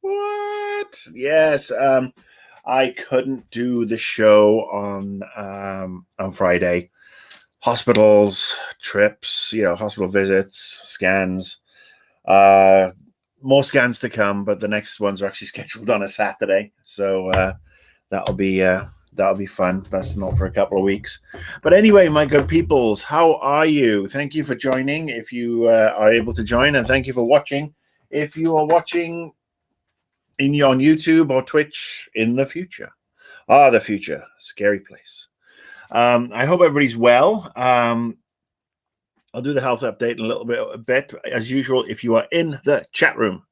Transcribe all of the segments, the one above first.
What? Yes. I couldn't do the show on Friday. Hospitals, trips, hospital visits, scans. Uh, More scans to come, but the next ones are actually scheduled on a Saturday, so that'll be that'll be fun. That's not for a couple of weeks, but anyway, my good peoples, how are you? Thank you for joining. If you are able to join, and thank you for watching. If you are watching on YouTube or Twitch in the future, the future, scary place. I hope everybody's well. I'll do the health update in a bit. As usual, if you are in the chat room,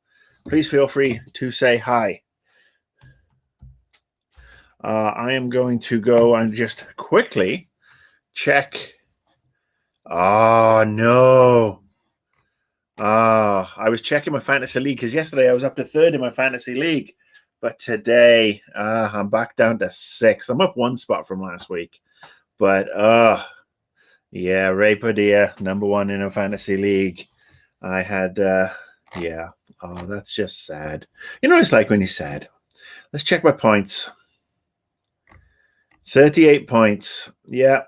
please feel free to say hi. I am going to go and just quickly check. Oh, no. I was checking my fantasy league because yesterday I was up to third in my fantasy league. But today I'm back down to 6th. I'm up one spot from last week. But yeah, Ray Padilla, number 1 in a fantasy league. I had, yeah. Oh, that's just sad. You know what it's like when you're sad. Let's check my points. 38 points. Yeah.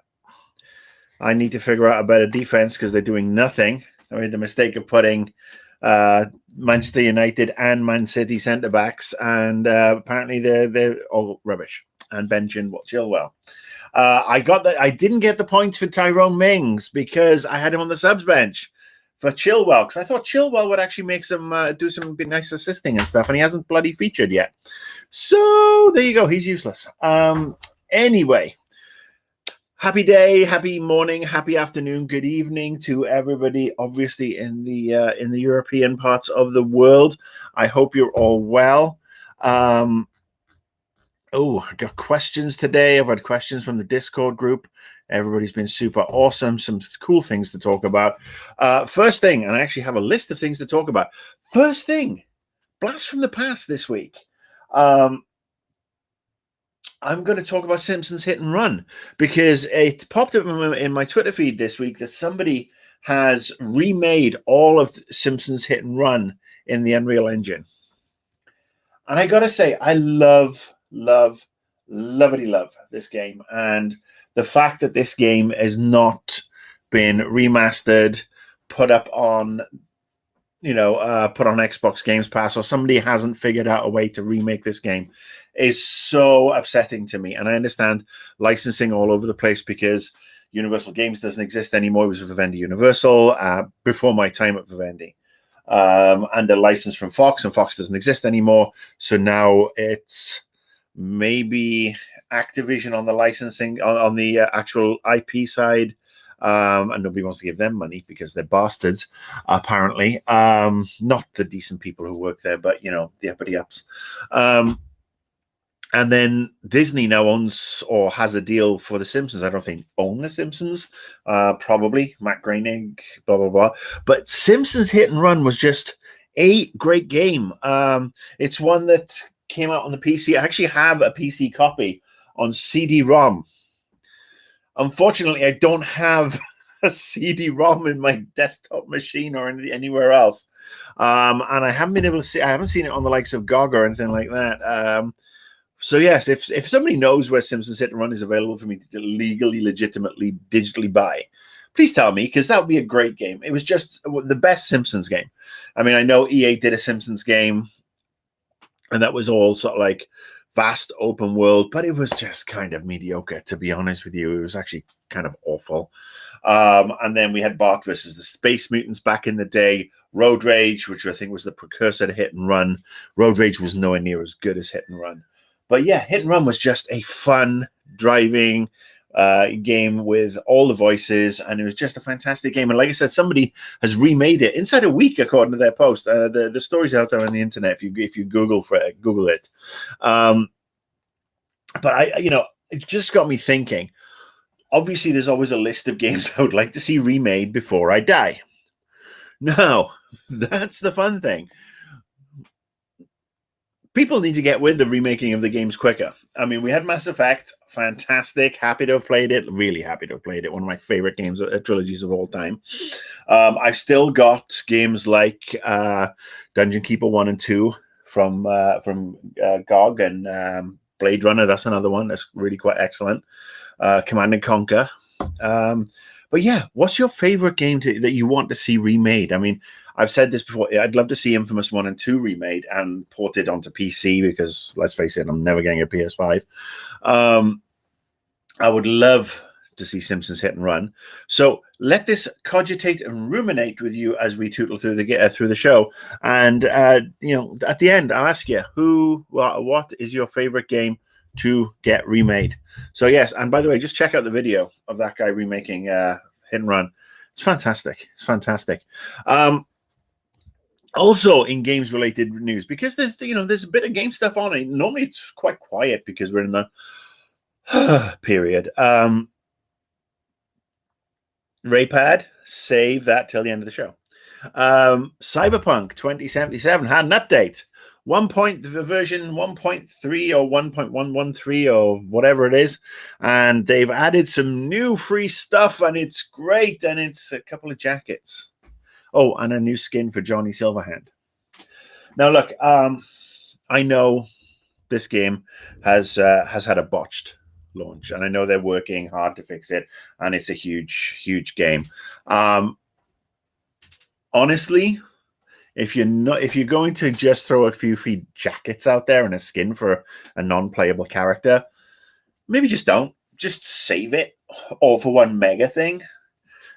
I need to figure out a better defense because they're doing nothing. I made the mistake of putting Manchester United and Man City centre backs, and apparently they're all rubbish and benching Chilwell. I didn't get the points for Tyrone Mings because I had him on the subs bench for Chilwell because I thought Chilwell would actually make some do some nice assisting and stuff, and he hasn't bloody featured yet. So there you go. He's useless. Anyway, happy day, happy morning, happy afternoon, good evening to everybody. Obviously in the European parts of the world. I hope you're all well. Oh, I got questions today. I've had questions from the Discord group. Everybody's been super awesome. Some cool things to talk about. First thing, and I actually have a list of things to talk about. First thing, blast from the past this week. I'm going to talk about Simpsons Hit and Run because it popped up in my Twitter feed this week that somebody has remade all of Simpsons Hit and Run in the Unreal Engine. And I got to say, I love this game, and the fact that this game has not been remastered, put on Xbox Games Pass, or somebody hasn't figured out a way to remake this game is so upsetting to me. And I understand licensing all over the place because Universal Games doesn't exist anymore. It was Vivendi Universal before my time at Vivendi. And a license from Fox, and Fox doesn't exist anymore. So now it's maybe Activision on the licensing, on the actual IP side. And nobody wants to give them money because they're bastards, apparently. Not the decent people who work there, but, the uppity ups. And then Disney now owns or has a deal for The Simpsons. I don't think own The Simpsons. Probably. Matt Groening, blah, blah, blah. But Simpsons Hit and Run was just a great game. It's one that came out on the PC. I actually have a PC copy on CD-ROM. Unfortunately, I don't have a CD-ROM in my desktop machine or anywhere else. And I haven't been able to see, I haven't seen it on the likes of GOG or anything like that. So yes, if somebody knows where Simpsons Hit and Run is available for me to legally, legitimately, digitally buy, please tell me, because that would be a great game. It was just the best Simpsons game. I mean, I know EA did a Simpsons game, and that was all sort of like vast open world, but it was just kind of mediocre, to be honest with you. It was actually kind of awful. And then we had Bart versus the Space Mutants back in the day. Road Rage, which I think was the precursor to Hit and Run. Road Rage was nowhere near as good as Hit and Run. But yeah, Hit and Run was just a fun driving game with all the voices, and it was just a fantastic game. And like I said, somebody has remade it inside a week, according to their post. The story's out there on the internet if you Google it. But it just got me thinking. Obviously, there's always a list of games I would like to see remade before I die. Now, that's the fun thing. People need to get with the remaking of the games quicker. I mean, we had Mass Effect, fantastic, happy to have played it, really happy to have played it, one of my favorite games, trilogies of all time. I've still got games like Dungeon Keeper 1 and 2 from GOG, and Blade Runner. That's another one that's really quite excellent. Command and Conquer. But yeah, what's your favorite game that you want to see remade? I mean, I've said this before. I'd love to see Infamous 1 and 2 remade and ported onto PC because, let's face it, I'm never getting a PS5. I would love to see Simpsons Hit and Run. So let this cogitate and ruminate with you as we tootle through the show. And you know, at the end, I'll ask you what is your favorite game to get remade. So yes, and by the way, just check out the video of that guy remaking Hit and Run. It's fantastic. It's fantastic. Also in games related news, because there's a bit of game stuff on it. Normally it's quite quiet because we're in the period. Raypad, save that till the end of the show. Cyberpunk 2077 had an update. Version 1.3 or 1.113 or whatever it is, and they've added some new free stuff, and it's great, and it's a couple of jackets. Oh, and a new skin for Johnny Silverhand. Now, look, I know this game has had a botched launch, and I know they're working hard to fix it, and it's a huge game. Honestly, if you're going to just throw a few free jackets out there and a skin for a non-playable character, maybe just don't. Just save it all for one mega thing,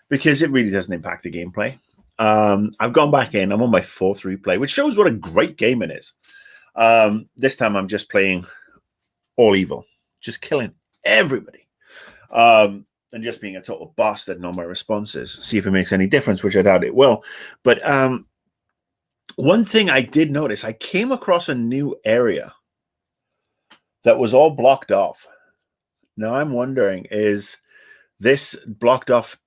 because it really doesn't impact the gameplay. I've gone back in. I'm on my 4th replay, which shows what a great game it is. This time I'm just playing all evil, just killing everybody, and just being a total bastard in all my responses. See if it makes any difference, which I doubt it will. But one thing I did notice, I came across a new area that was all blocked off. Now I'm wondering, is this blocked off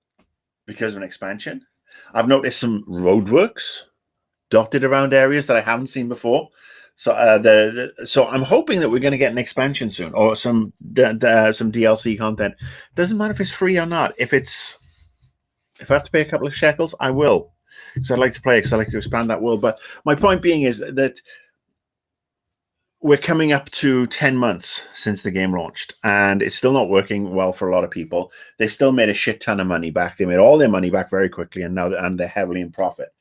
because of an expansion? I've noticed some roadworks dotted around areas that I haven't seen before. So so I'm hoping that we're going to get an expansion soon, or some DLC content. Doesn't matter if it's free or not. If I have to pay a couple of shekels, I will. So I'd like to play it because I like to expand that world. But my point being is that we're coming up to 10 months since the game launched, and it's still not working well for a lot of people. They've still made a shit ton of money back. They made all their money back very quickly, and now they're heavily in profit.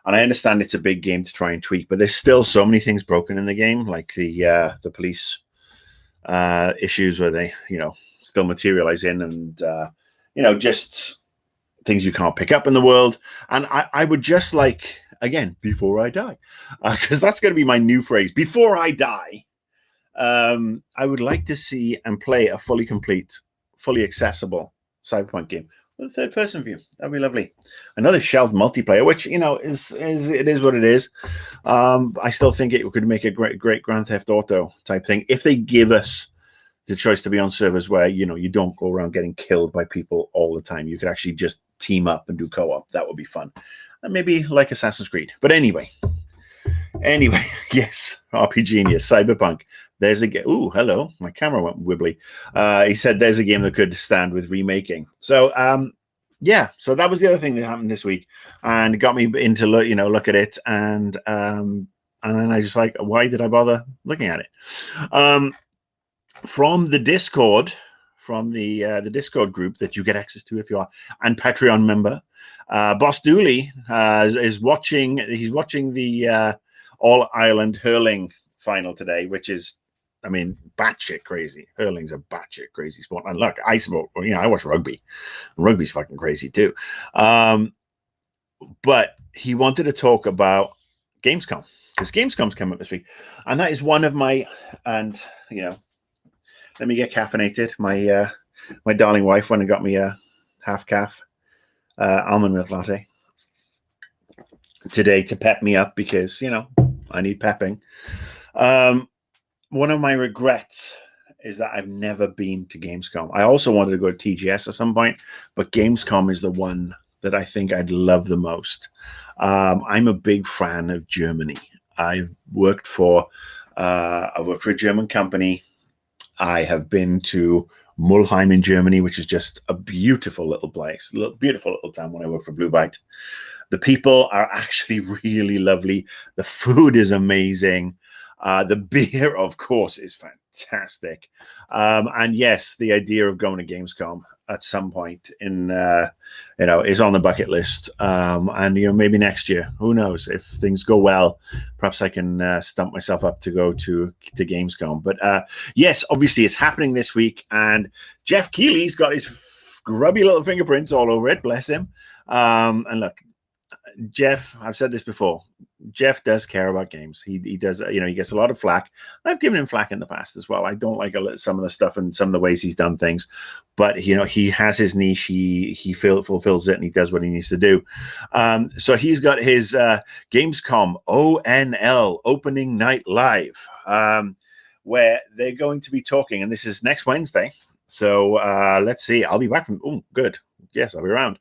And I understand it's a big game to try and tweak, but there's still so many things broken in the game, like the police issues where they, still materialize in, and just things you can't pick up in the world. And I would just like, again, before I die, because that's going to be my new phrase, before I die, I would like to see and play a fully complete, fully accessible Cyberpunk game with a third-person view. That'd be lovely. Another shelved multiplayer, which, is what it is. I still think it could make a great Grand Theft Auto type thing if they give us the choice to be on servers where, you don't go around getting killed by people all the time. You could actually just team up and do co-op. That would be fun. And maybe like Assassin's Creed. But anyway, yes, RPG Genius, Cyberpunk. There's a game. Ooh, hello. My camera went wibbly. He said there's a game that could stand with remaking. So, so that was the other thing that happened this week, and it got me into look at it, and then I just like, why did I bother looking at it? From the Discord, from the Discord group that you get access to if you are and Patreon member, Boss Dooley is watching. He's watching the All Ireland hurling final today, which is, batshit crazy. Hurling's a batshit crazy sport. And look, I watch rugby. Rugby's fucking crazy too. But he wanted to talk about GamesCom, because GamesCom's coming up this week, and that is one of my, let me get caffeinated. My darling wife went and got me a half calf almond milk latte today to pep me up, because I need pepping. One of my regrets is that I've never been to Gamescom. I also wanted to go to TGS at some point, but Gamescom is the one that I think I'd love the most. I'm a big fan of Germany. I've worked for a German company. I have been to Mulheim in Germany, which is just a beautiful little place, beautiful little town when I worked for Blue Byte. The people are actually really lovely. The food is amazing. The beer, of course, is fantastic. And yes, the idea of going to Gamescom at some point is on the bucket list. And maybe next year, who knows? If things go well, perhaps I can stump myself up to go to Gamescom. But yes, obviously it's happening this week, and Jeff Keighley's got his grubby little fingerprints all over it. Bless him. And look, Jeff, I've said this before. Jeff does care about games. He does, he gets a lot of flack. I've given him flack in the past as well. I don't like some of the stuff and some of the ways he's done things, but he has his niche. He fulfills it, and he does what he needs to do. So he's got his Gamescom ONL Opening Night Live, where they're going to be talking, and this is next Wednesday. So let's see. I'll be back. Oh, good. Yes, I'll be around.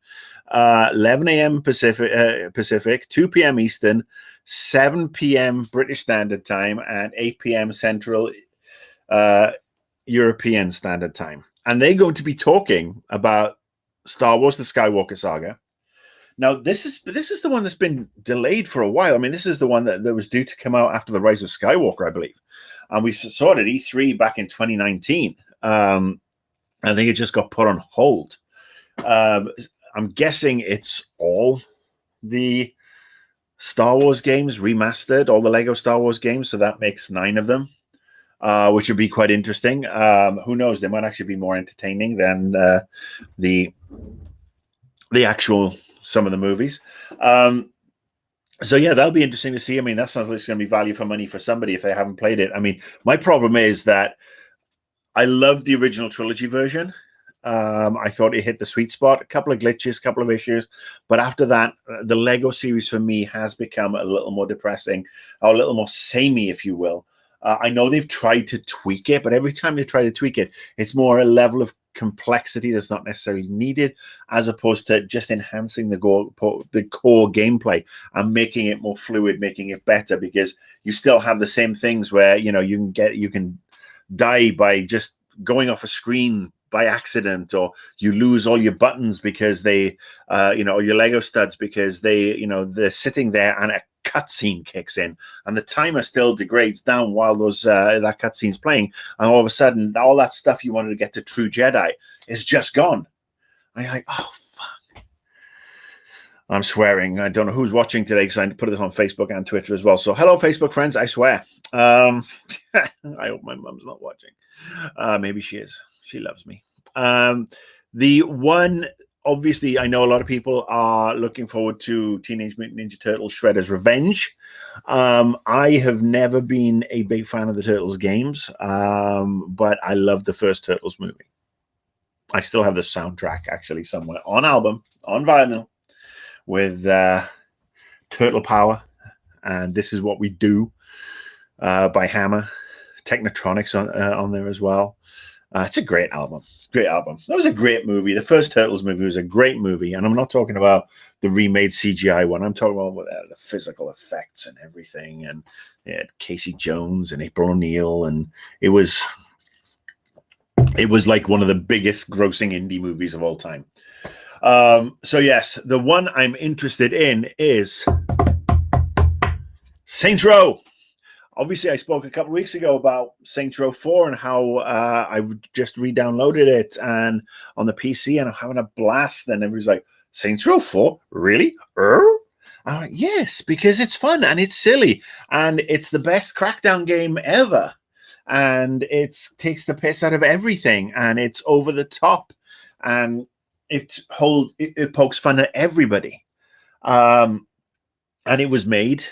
11 a.m. Pacific, 2 p.m. Eastern, 7 p.m. British Standard Time, and 8 p.m. Central European Standard Time. And they're going to be talking about Star Wars: The Skywalker Saga. Now, this is the one that's been delayed for a while. I mean, this is the one that was due to come out after The Rise of Skywalker, I believe. And we saw it at E3 back in 2019. I think it just got put on hold. I'm guessing it's all the Star Wars games remastered, all the Lego Star Wars games. So that makes 9 of them, which would be quite interesting. Who knows? They might actually be more entertaining than the actual some of the movies. So yeah, that'll be interesting to see. I mean, that sounds like it's going to be value for money for somebody if they haven't played it. I mean, my problem is that I love the original trilogy version. I thought it hit the sweet spot. A couple of glitches, a couple of issues, but after that, the Lego series for me has become a little more depressing, or a little more samey, if you will. I know they've tried to tweak it, but every time they try to tweak it, it's more a level of complexity that's not necessarily needed, as opposed to just enhancing the core gameplay and making it more fluid, making it better, because you still have the same things where you can die by just going off a screen by accident, or you lose all your buttons because they or your Lego studs because they're sitting there and a cutscene kicks in and the timer still degrades down while that cutscene's playing, and all of a sudden all that stuff you wanted to get to True Jedi is just gone. And you're like, oh fuck. I'm swearing. I don't know who's watching today because I put it on Facebook and Twitter as well. So hello, Facebook friends. I swear. I hope my mum's not watching. Maybe she is. She loves me. The one, obviously, I know a lot of people are looking forward to Teenage Mutant Ninja Turtles Shredder's Revenge. I have never been a big fan of the Turtles games, but I love the first Turtles movie. I still have the soundtrack actually somewhere on album, on vinyl, with Turtle Power and This Is What We Do by Hammer. Technotronics on there as well. It's a great album. Great album. That was a great movie. The first Turtles movie was a great movie, and I'm not talking about the remade CGI one. I'm talking about the physical effects and everything. And it had Casey Jones and April O'Neil, and it was like one of the biggest grossing indie movies of all time. So yes, the one I'm interested in is Saints Row. Obviously, I spoke a couple of weeks ago about Saints Row 4 and how I just re-downloaded it and on the PC, and I'm having a blast. And everybody's like, Saints Row 4? Really? I'm like, yes, because it's fun and it's silly and it's the best Crackdown game ever. And it takes the piss out of everything, and it's over the top, and it pokes fun at everybody. And it was made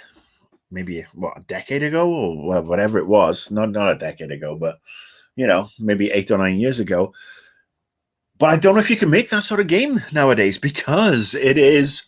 maybe a decade ago, or whatever it was. Not a decade ago, but maybe 8 or 9 years ago. But I don't know if you can make that sort of game nowadays, because it is,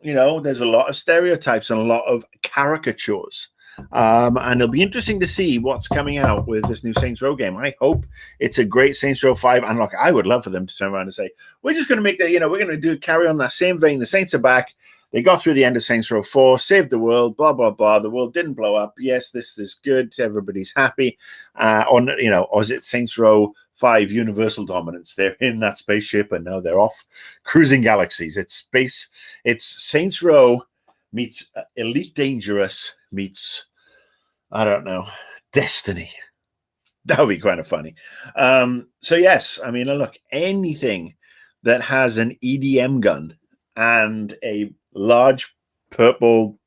there's a lot of stereotypes and a lot of caricatures. And it'll be interesting to see what's coming out with this new Saints Row game. I hope it's a great Saints Row 5. And look, I would love for them to turn around and say, we're just going to make that, we're going to carry on that same vein. The Saints are back. They got through the end of Saints Row 4, saved the world, blah, blah, blah. The world didn't blow up. Yes, this is good. Everybody's happy. Or is it Saints Row 5 Universal Dominance? They're in that spaceship and now they're off cruising galaxies. It's space. It's Saints Row meets Elite Dangerous meets I don't know, Destiny. That would be kind of funny. So yes, I mean, look, anything that has an EDM gun and a large purple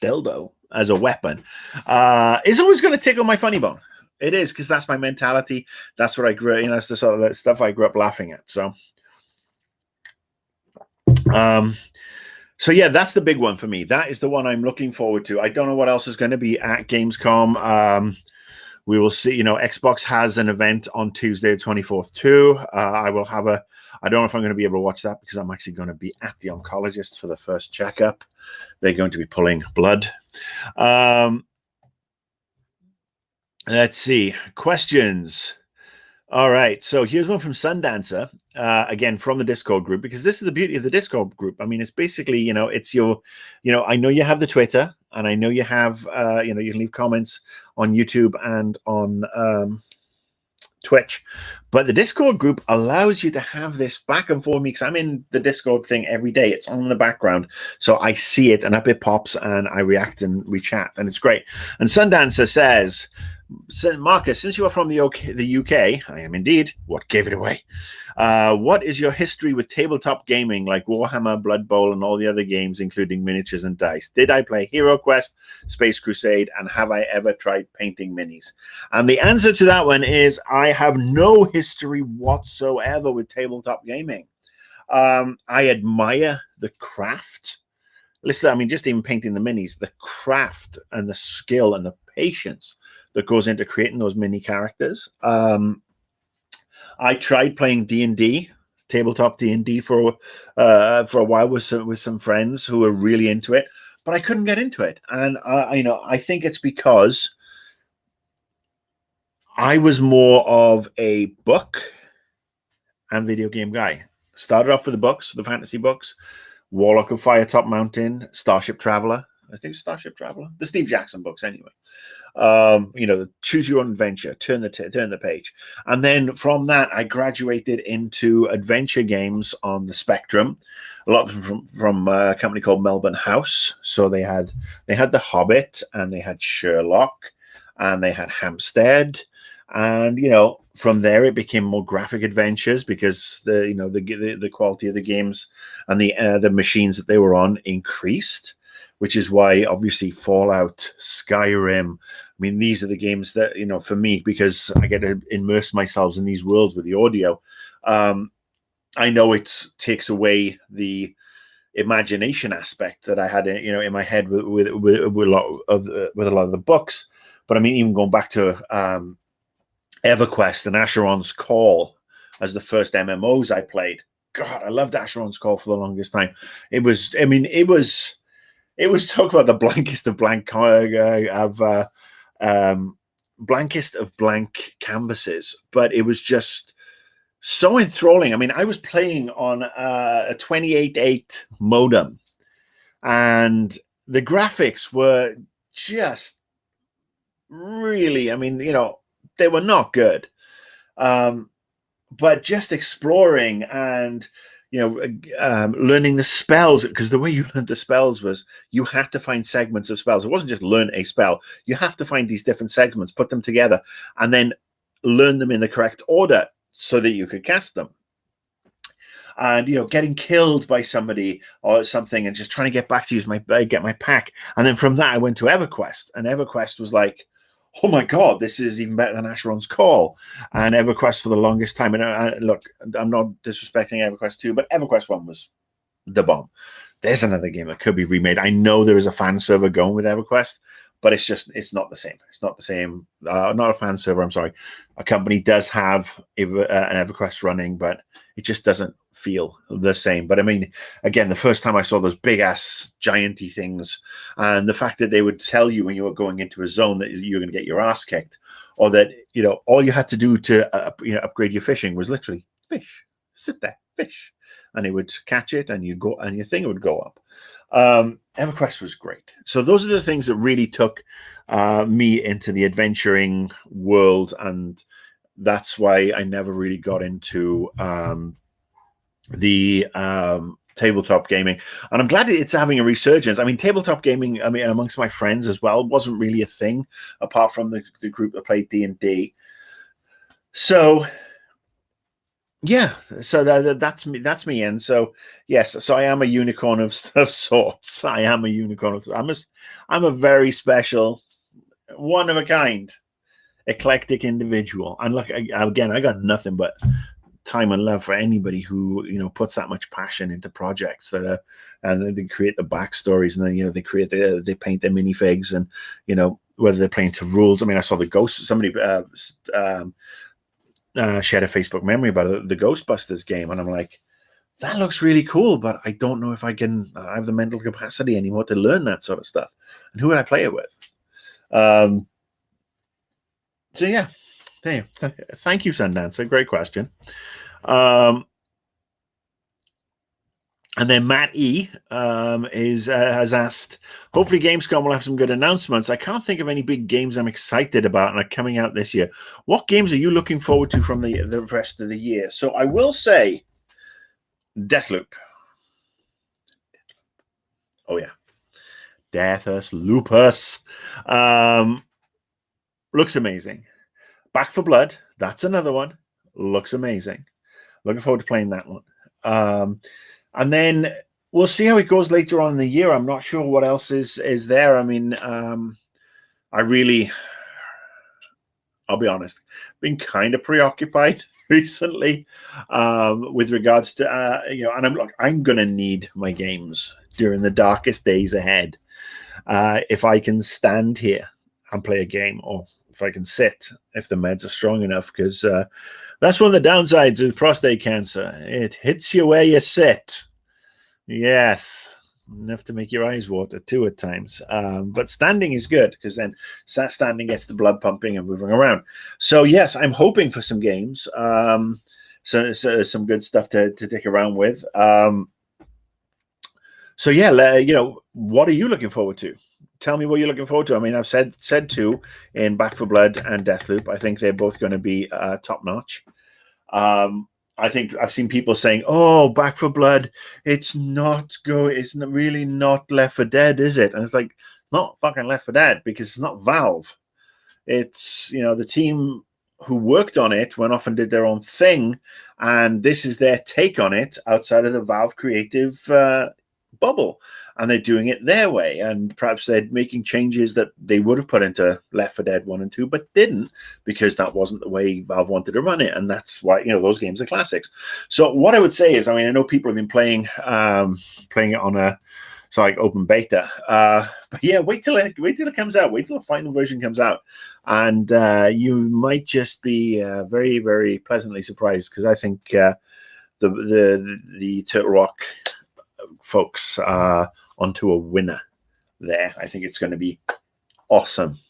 dildo as a weapon is always going to tickle my funny bone. It is, because that's my mentality. That's what I grew. That's the sort of stuff I grew up laughing at. So, so yeah, that's the big one for me. That is the one I'm looking forward to. I don't know what else is going to be at Gamescom. We will see. Xbox has an event on Tuesday, the 24th too. I will have a. I don't know if I'm going to be able to watch that, because I'm actually going to be at the oncologist for the first checkup. They're going to be pulling blood. Let's see. Questions. All right. So here's one from Sundancer, again, from the Discord group, because this is the beauty of the Discord group. I mean, it's basically, it's your, I know you have the Twitter, and I know you have, you can leave comments on YouTube and on Twitch, but the Discord group allows you to have this back and forth, because I'm in the Discord thing every day. It's on the background, so I see it, and up it pops, and I react and we chat, and it's great. And Sundancer says, Marcus, since you are from the UK, I am indeed. What gave it away? What is your history with tabletop gaming, like Warhammer, Blood Bowl, and all the other games, including miniatures and dice? Did I play Hero Quest, Space Crusade, and have I ever tried painting minis? And the answer to that one is I have no history whatsoever with tabletop gaming. I admire the craft. Listen, I mean, just even painting the minis, the craft and the skill and the patience that goes into creating those mini characters. I tried playing D&D, tabletop D&D for a while with some friends who were really into it, but I couldn't get into it. And I think it's because I was more of a book and video game guy. Started off with the books, the fantasy books, Warlock of Firetop Mountain, Starship Traveler. I think Starship Traveler, the Steve Jackson books, anyway. Choose your own adventure, turn the page, and then from that I graduated into adventure games on the spectrum. A lot of them from a company called Melbourne House. So they had The Hobbit, and they had Sherlock, and they had Hampstead, and from there it became more graphic adventures, because the quality of the games and the machines that they were on increased, which is why obviously Fallout, Skyrim, I mean, these are the games that, for me, because I get to immerse myself in these worlds with the audio. I know it takes away the imagination aspect that I had, in my head with a lot of the books. But I mean, even going back to EverQuest and Asheron's Call as the first MMOs I played. God, I loved Asheron's Call for the longest time. It was talk about the blankest of blank blankest of blank canvases, but it was just so enthralling. I mean, I was playing on a 28.8 modem, and the graphics were just really, I mean, they were not good. But just exploring and learning the spells, because the way you learned the spells was you had to find segments of spells. It wasn't just learn a spell. You have to find these different segments, put them together, and then learn them in the correct order so that you could cast them. And getting killed by somebody or something, and just trying to get back to get my pack. And then from that, I went to EverQuest, and EverQuest was like, oh my God, this is even better than Asheron's Call. And EverQuest for the longest time. And look, I'm not disrespecting EverQuest 2, but EverQuest 1 was the bomb. There's another game that could be remade. I know there is a fan server going with EverQuest, but it's not the same. It's not the same. Not a fan server, I'm sorry. A company does have an EverQuest running, but it just doesn't feel the same. But I mean, again, the first time I saw those big ass gianty things, and the fact that they would tell you when you were going into a zone that you're going to get your ass kicked, or that all you had to do to upgrade your fishing was literally fish, sit there, fish, and it would catch it, and you'd go, and your thing would go up. EverQuest was great. So those are the things that really took me into the adventuring world, and that's why I never really got into the tabletop gaming, and I'm glad it's having a resurgence. I mean, tabletop gaming, I mean, amongst my friends as well, wasn't really a thing apart from the group that played D&D. So yeah, so that's me. That's me. And so yes, so I am a unicorn of sorts. I am a unicorn of. I'm a very special, one of a kind, eclectic individual. And look, again, I got nothing but time and love for anybody who puts that much passion into projects and then they create the backstories, and then they paint their minifigs, and whether they're playing to rules. I mean, I saw the Ghost. Somebody shared a Facebook memory about the Ghostbusters game, and I'm like, that looks really cool, but I don't know if I have the mental capacity anymore to learn that sort of stuff. And who would I play it with? So yeah, thank you, Sundancer. Great question. And then Matt E has asked, hopefully Gamescom will have some good announcements. I can't think of any big games I'm excited about and are coming out this year. What games are you looking forward to from the rest of the year? So I will say Deathloop. Oh, yeah. Deathus Lupus. Looks amazing. Back 4 Blood. That's another one. Looks amazing. Looking forward to playing that one. And then we'll see how it goes later on in the year. I'm not sure what else is there. I mean, I'll be honest, been kind of preoccupied recently with regards to, and I'm going to need my games during the darkest days ahead. If I can stand here and play a game, or if I can sit, if the meds are strong enough, because that's one of the downsides of prostate cancer. It hits you where you sit. Yes, enough to make your eyes water too at times. But standing is good, because then standing gets the blood pumping and moving around. So yes, I'm hoping for some games. So some good stuff to dick around with. So yeah, what are you looking forward to? Tell me what you're looking forward to. I mean, I've said 2 in Back 4 Blood and Deathloop. I think they're both going to be top notch. I think I've seen people saying, "Oh, Back 4 Blood, it's really not Left 4 Dead, is it?" And it's like, it's not fucking Left 4 Dead, because it's not Valve. It's the team who worked on it went off and did their own thing, and this is their take on it outside of the Valve creative bubble, and they're doing it their way, and perhaps they're making changes that they would have put into Left 4 Dead 1 and 2 but didn't, because that wasn't the way Valve wanted to run it, and that's why those games are classics. So what I would say is, I mean, I know people have been playing it on a open beta, but yeah, wait till it comes out, wait till the final version comes out, and you might just be very, very pleasantly surprised, because I think the Turtle Rock folks onto a winner there. I think it's going to be awesome.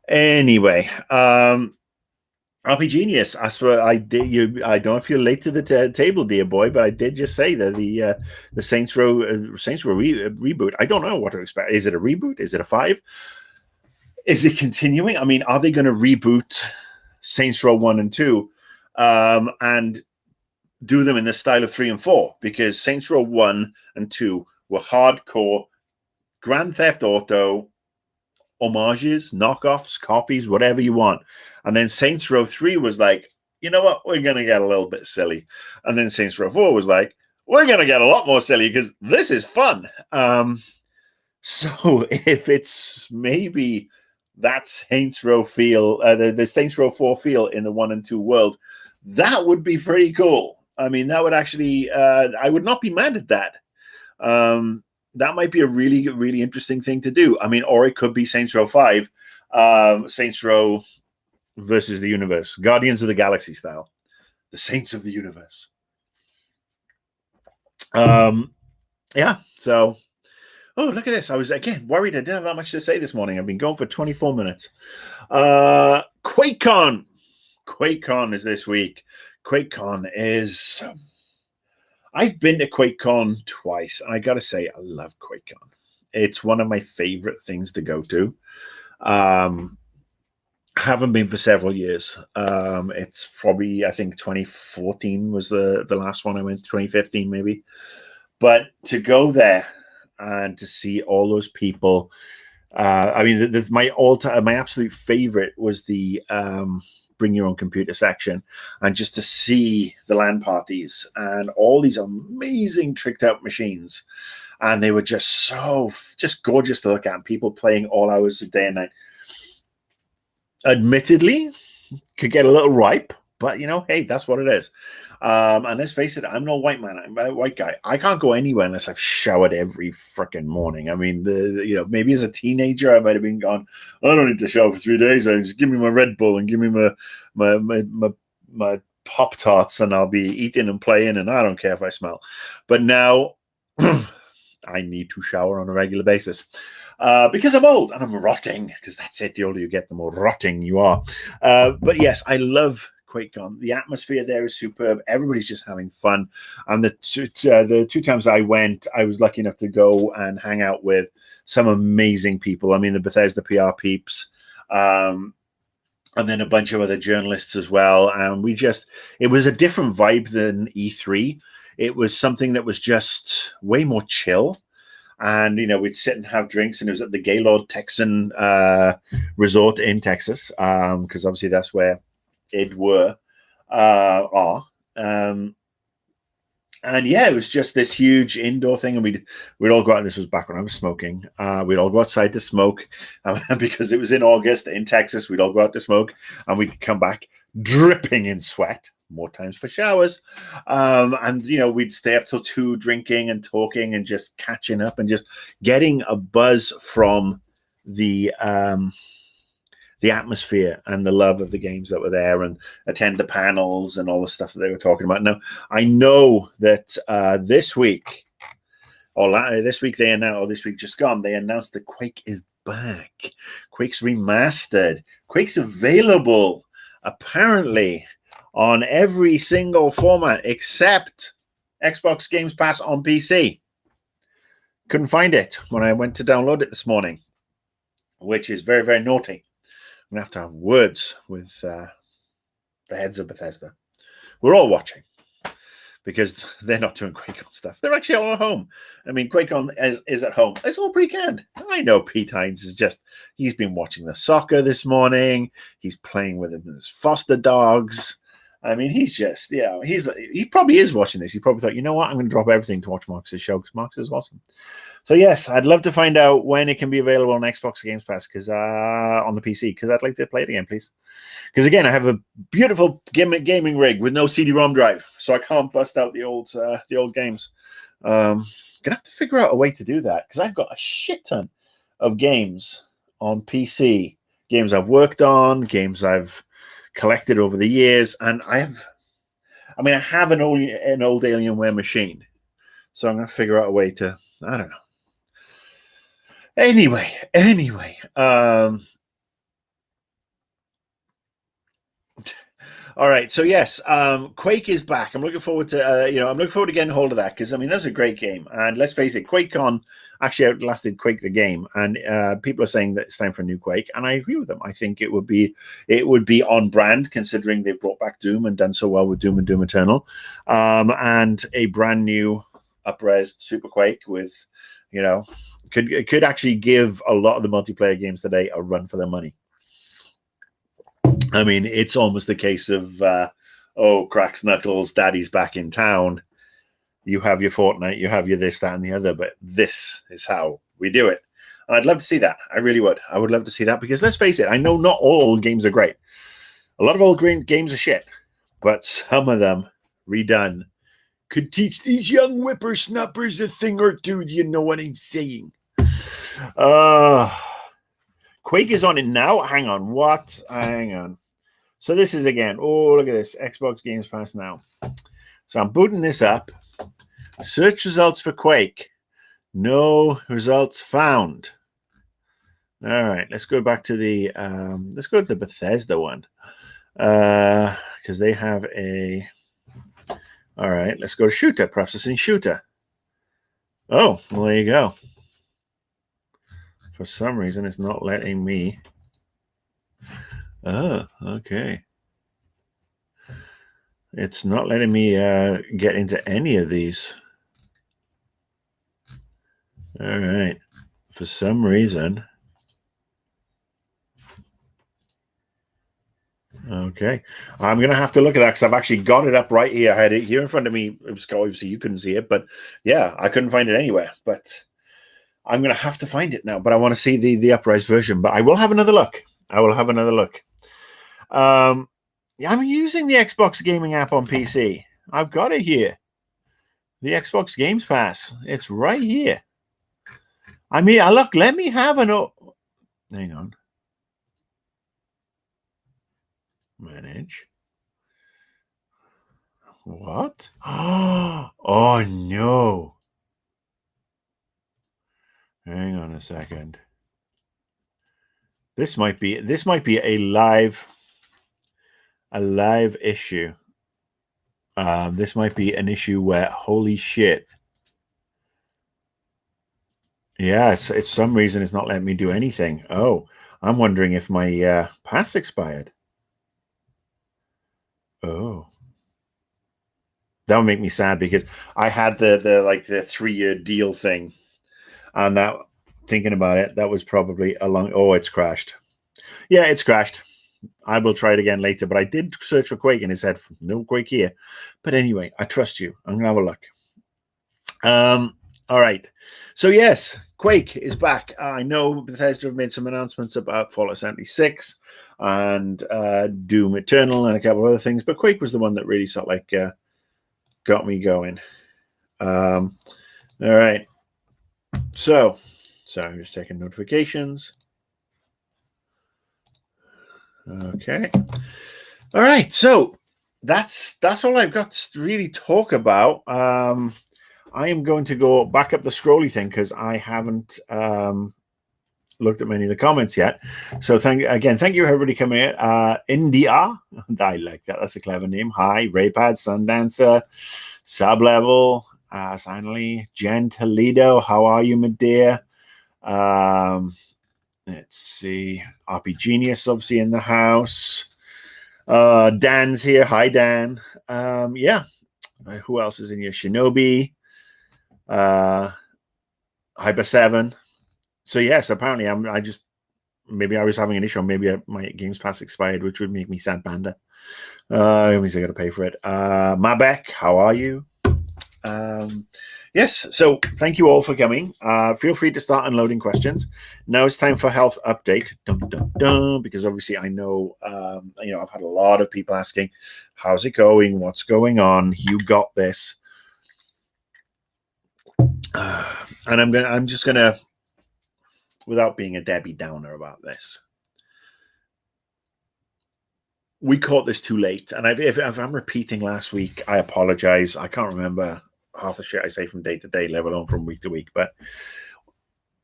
Anyway, RP Genius, I swear I did. I don't know if you're late to the table, dear boy, but I did just say that the Saints Row reboot. I don't know what to expect. Is it a reboot? Is it a 5? Is it continuing? I mean, are they going to reboot Saints Row 1 and 2 and do them in the style of 3 and 4? Because Saints Row 1 and 2 were hardcore Grand Theft Auto homages, knockoffs, copies, whatever you want. And then Saints Row 3 was like, you know what, we're going to get a little bit silly. And then Saints Row 4 was like, we're going to get a lot more silly because this is fun. So if it's maybe that Saints Row feel, the Saints Row 4 feel in the 1 and 2 world, that would be pretty cool. I mean, that would actually, I would not be mad at that. That might be a really, really interesting thing to do. I mean, or it could be Saints Row 5, Saints Row versus the Universe, Guardians of the Galaxy style, the Saints of the Universe. Yeah, so, oh, look at this. I was, again, worried I didn't have that much to say this morning. I've been going for 24 minutes. QuakeCon. QuakeCon is this week. QuakeCon is... I've been to QuakeCon twice, and I got to say, I love QuakeCon. It's one of my favorite things to go to. Haven't been for several years. It's probably, I think 2014 was the last one I went, 2015 maybe. But to go there and to see all those people, I mean, my absolute favorite was the bring your own computer section, and just to see the LAN parties and all these amazing tricked out machines, and they were just gorgeous to look at. People playing all hours of day and night. Admittedly, could get a little ripe, but hey, that's what it is. And let's face it, I'm no white man. I'm a white guy. I can't go anywhere unless I've showered every freaking morning. I mean, maybe as a teenager, I might have been gone, I don't need to shower for 3 days. Just give me my Red Bull and give me my Pop Tarts, and I'll be eating and playing, and I don't care if I smell. But now I need to shower on a regular basis. Because I'm old and I'm rotting, because that's it. The older you get, the more rotting you are. But yes, I love QuakeCon. The atmosphere there is superb. Everybody's just having fun. And the two times I went, I was lucky enough to go and hang out with some amazing people. I mean, the Bethesda PR peeps, and then a bunch of other journalists as well. And it was a different vibe than E3. It was something that was just way more chill. And, we'd sit and have drinks, and it was at the Gaylord Texan Resort in Texas, because obviously that's where it are. And yeah, it was just this huge indoor thing, and we'd all go out, and this was back when I was smoking. We'd all go outside to smoke, because it was in August in Texas. We'd all go out to smoke, and we'd come back dripping in sweat. More times for showers, and we'd stay up till 2 drinking and talking and just catching up and just getting a buzz from the atmosphere and the love of the games that were there, and attend the panels and all the stuff that they were talking about. Now, I know that this week they announced, or this week just gone, they announced that Quake is back. Quake's remastered. Quake's available, apparently, on every single format except Xbox Games Pass on PC. Couldn't find it when I went to download it this morning, which is very, very naughty. I'm going to have words with the heads of Bethesda. We're all watching, because they're not doing QuakeCon stuff. They're actually all at home. I mean, QuakeCon is at home. It's all pre-canned. I know Pete Hines he's been watching the soccer this morning. He's playing with his foster dogs. I mean, he's just, he probably is watching this. He probably thought, you know what, I'm going to drop everything to watch Marcus's show, because Marcus is awesome. So yes, I'd love to find out when it can be available on Xbox Games Pass, because on the PC, because I'd like to play it again, please. Because again, I have a beautiful gaming rig with no CD-ROM drive, so I can't bust out the old games. Gonna have to figure out a way to do that, because I've got a shit ton of games on PC, games I've worked on, games I've collected over the years, and I have an old Alienware machine, so I'm going to figure out a way to, I don't know. Anyway, all right, so yes, Quake is back. I'm looking forward to getting hold of that, because that was a great game. And let's face it, QuakeCon actually outlasted Quake the game, and people are saying that it's time for a new Quake, and I agree with them. I think it would be on brand, considering they've brought back Doom and done so well with Doom and Doom Eternal, and a brand new up-res Super Quake with, could actually give a lot of the multiplayer games today a run for their money. I mean, it's almost the case of, cracks knuckles, daddy's back in town. You have your Fortnite, you have your this, that, and the other, but this is how we do it. And I'd love to see that. I really would. I would love to see that, because let's face it, I know not all old games are great. A lot of old games are shit, but some of them redone could teach these young whippersnappers a thing or two. You know what I'm saying? Quake is on it now. Hang on. What? Hang on. So this is again. Oh, look at this. Xbox Games Pass now. So I'm booting this up. Search results for Quake. No results found. All right. Let's go back to the Bethesda one. Because they have a. All right. Let's go to Shooter. Processing Shooter. Oh, well, there you go. For some reason, it's not letting me. Oh, okay. It's not letting me get into any of these. All right. For some reason. Okay. I'm going to have to look at that because I've actually got it up right here. I had it here in front of me. It was obviously you couldn't see it, but yeah, I couldn't find it anywhere. But I'm going to have to find it now. But I want to see the uprise version. But I will have another look. I will have another look. Yeah, I'm using the Xbox gaming app on PC. I've got it here. The Xbox Games Pass. It's right here. I mean, look, let me have an... Hang on. Manage. What? Oh, no. Hang on a second. This might be a live issue. This might be an issue where, holy shit. Yeah, it's some reason it's not letting me do anything. Oh, I'm wondering if my pass expired. Oh, that would make me sad because I had the 3-year deal thing, and that, thinking about it, that was probably a long. Oh, it's crashed. Yeah, it's crashed. I will try it again later, but I did search for Quake and it said no Quake here. But anyway, I trust you. I'm gonna have a look. All right. So yes, Quake is back. I know Bethesda have made some announcements about Fallout 76 and Doom Eternal and a couple of other things, but Quake was the one that really sort of like got me going. All right. So I'm just checking notifications. Okay. All right. So that's all I've got to really talk about. I am going to go back up the scrolly thing because I haven't looked at many of the comments yet. So thank you everybody coming in. India, I like that. That's a clever name. Hi, Raypad, Sundancer, Sublevel, finally, Jen Toledo. How are you, my dear? Let's see. RP Genius, obviously, in the house. Dan's here. Hi, Dan. Yeah. Who else is in here? Shinobi. Hyper 7. So yes, apparently maybe I was having an issue, or maybe my Games Pass expired, which would make me sad panda. That means I got to pay for it. Mabek, how are you? Yes, so thank you all for coming. Feel free to start unloading questions. Now it's time for health update. Because obviously I know, I've had a lot of people asking, how's it going? What's going on? You got this. And I'm just gonna, without being a Debbie Downer about this, we caught this too late. And if I'm repeating last week, I apologize. I can't remember half the shit I say from day to day, let alone from week to week. But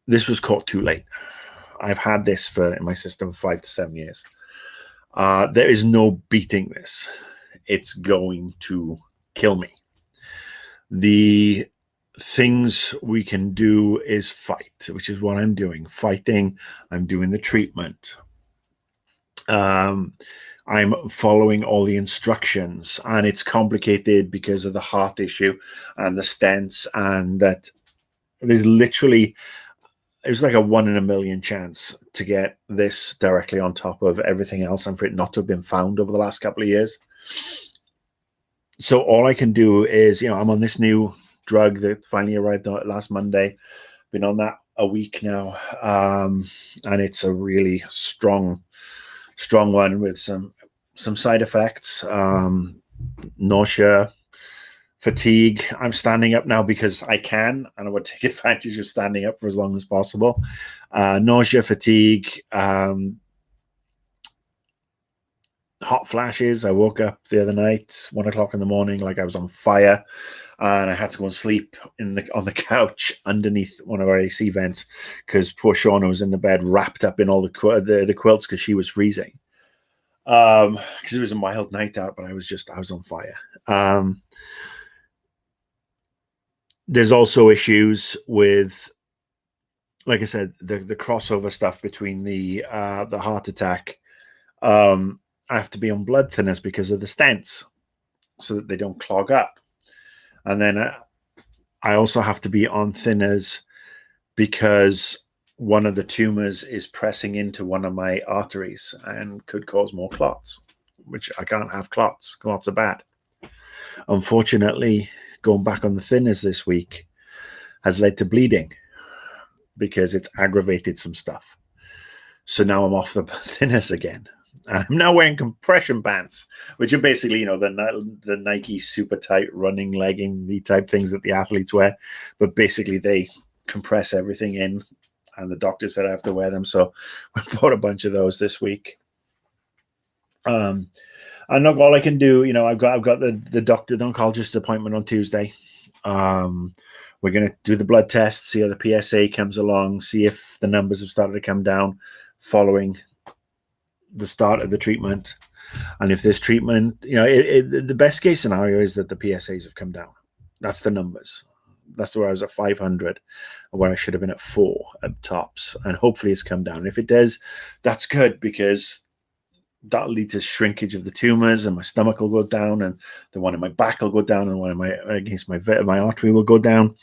this was caught too late. I've had this in my system for 5 to 7 years. There is no beating this. It's going to kill me. The things we can do is fight, which is what I'm doing. Fighting. I'm doing the treatment. I'm following all the instructions, and it's complicated because of the heart issue and the stents, and that there's literally, it's like a 1 in a million chance to get this directly on top of everything else and for it not to have been found over the last couple of years. So all I can do is, I'm on this new drug that finally arrived last Monday. Been on that a week now, and it's a really strong one with some side effects. Nausea, fatigue. I'm standing up now because I can, and I would take advantage of standing up for as long as possible. Nausea, fatigue, hot flashes. I woke up the other night, 1 o'clock in the morning, like I was on fire, and I had to go and sleep on the couch underneath one of our AC vents because poor Shauna was in the bed wrapped up in all the quilts because she was freezing. Because it was a mild night out, but I was on fire. There's also issues with, like I said, the crossover stuff between the heart attack. I have to be on blood thinners because of the stents, so that they don't clog up. And then I also have to be on thinners because one of the tumors is pressing into one of my arteries and could cause more clots, which I can't have clots. Clots are bad. Unfortunately, going back on the thinners this week has led to bleeding because it's aggravated some stuff. So now I'm off the thinners again. And I'm now wearing compression pants, which are basically, the Nike super tight running legging, the type things that the athletes wear. But basically they compress everything in, and the doctor said I have to wear them. So I bought a bunch of those this week. And look, all I can do, I've got the doctor, the oncologist appointment on Tuesday. We're going to do the blood test, see how the PSA comes along, see if the numbers have started to come down following the start of the treatment. And if this treatment, the best case scenario is that the PSAs have come down. That's the numbers. That's where I was at 500, where I should have been at 4 at tops. And hopefully it's come down. If it does, that's good, because that'll lead to shrinkage of the tumors, and my stomach will go down, and the one in my back will go down, and the one in my artery will go down.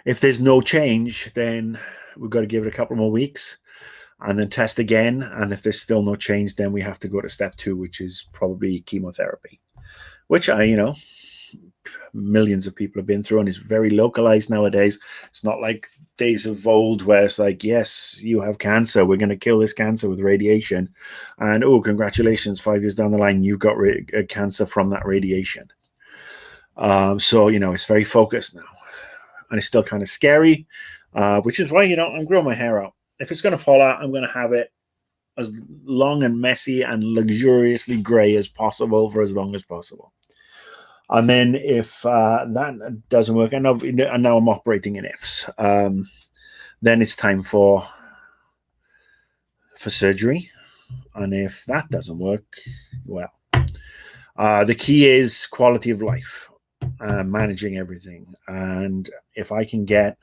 If there's no change, then we've got to give it a couple more weeks and then test again. And if there's still no change, then we have to go to step 2, which is probably chemotherapy, which millions of people have been through, and it's very localized nowadays. It's not like days of old where it's like, yes, you have cancer, we're going to kill this cancer with radiation, and oh, congratulations, 5 years down the line you got cancer from that radiation. So it's very focused now, and it's still kind of scary, which is why I'm growing my hair out. If it's going to fall out, I'm going to have it as long and messy and luxuriously gray as possible for as long as possible. And then if that doesn't work, and now I'm operating in ifs, then it's time for surgery. And if that doesn't work, well, the key is quality of life, managing everything. And if I can get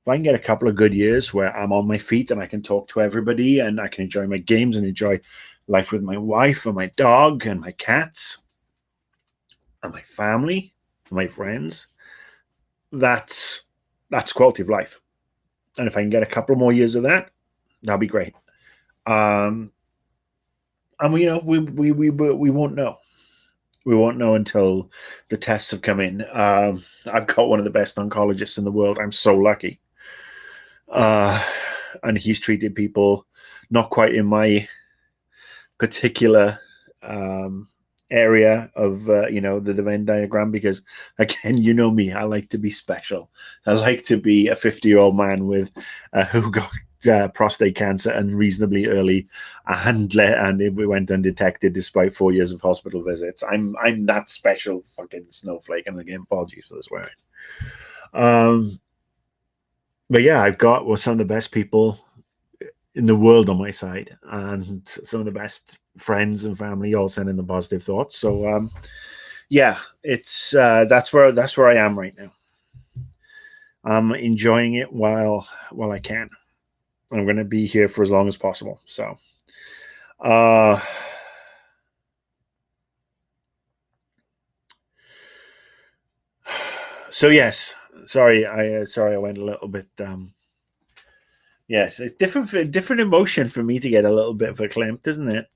a couple of good years where I'm on my feet and I can talk to everybody and I can enjoy my games and enjoy life with my wife and my dog and my cats and my family, and my friends, that's quality of life. And if I can get a couple more years of that, that'll be great. And we won't know. We won't know until the tests have come in. I've got one of the best oncologists in the world. I'm so lucky. And he's treated people not quite in my particular area of the Venn diagram, because again, me, I like to be special. I like to be a 50-year-old man with who got prostate cancer and reasonably early, and it went undetected despite 4 years of hospital visits. I'm that special fucking snowflake. And again, apologies for the swearing. But yeah, I've got some of the best people in the world on my side, and some of the best friends and family all sending the positive thoughts. So yeah, it's that's where I am right now. I'm enjoying it while I can. I'm going to be here for as long as possible. So yes, sorry I went a little bit yes, it's different emotion for me to get a little bit verklempt, isn't it?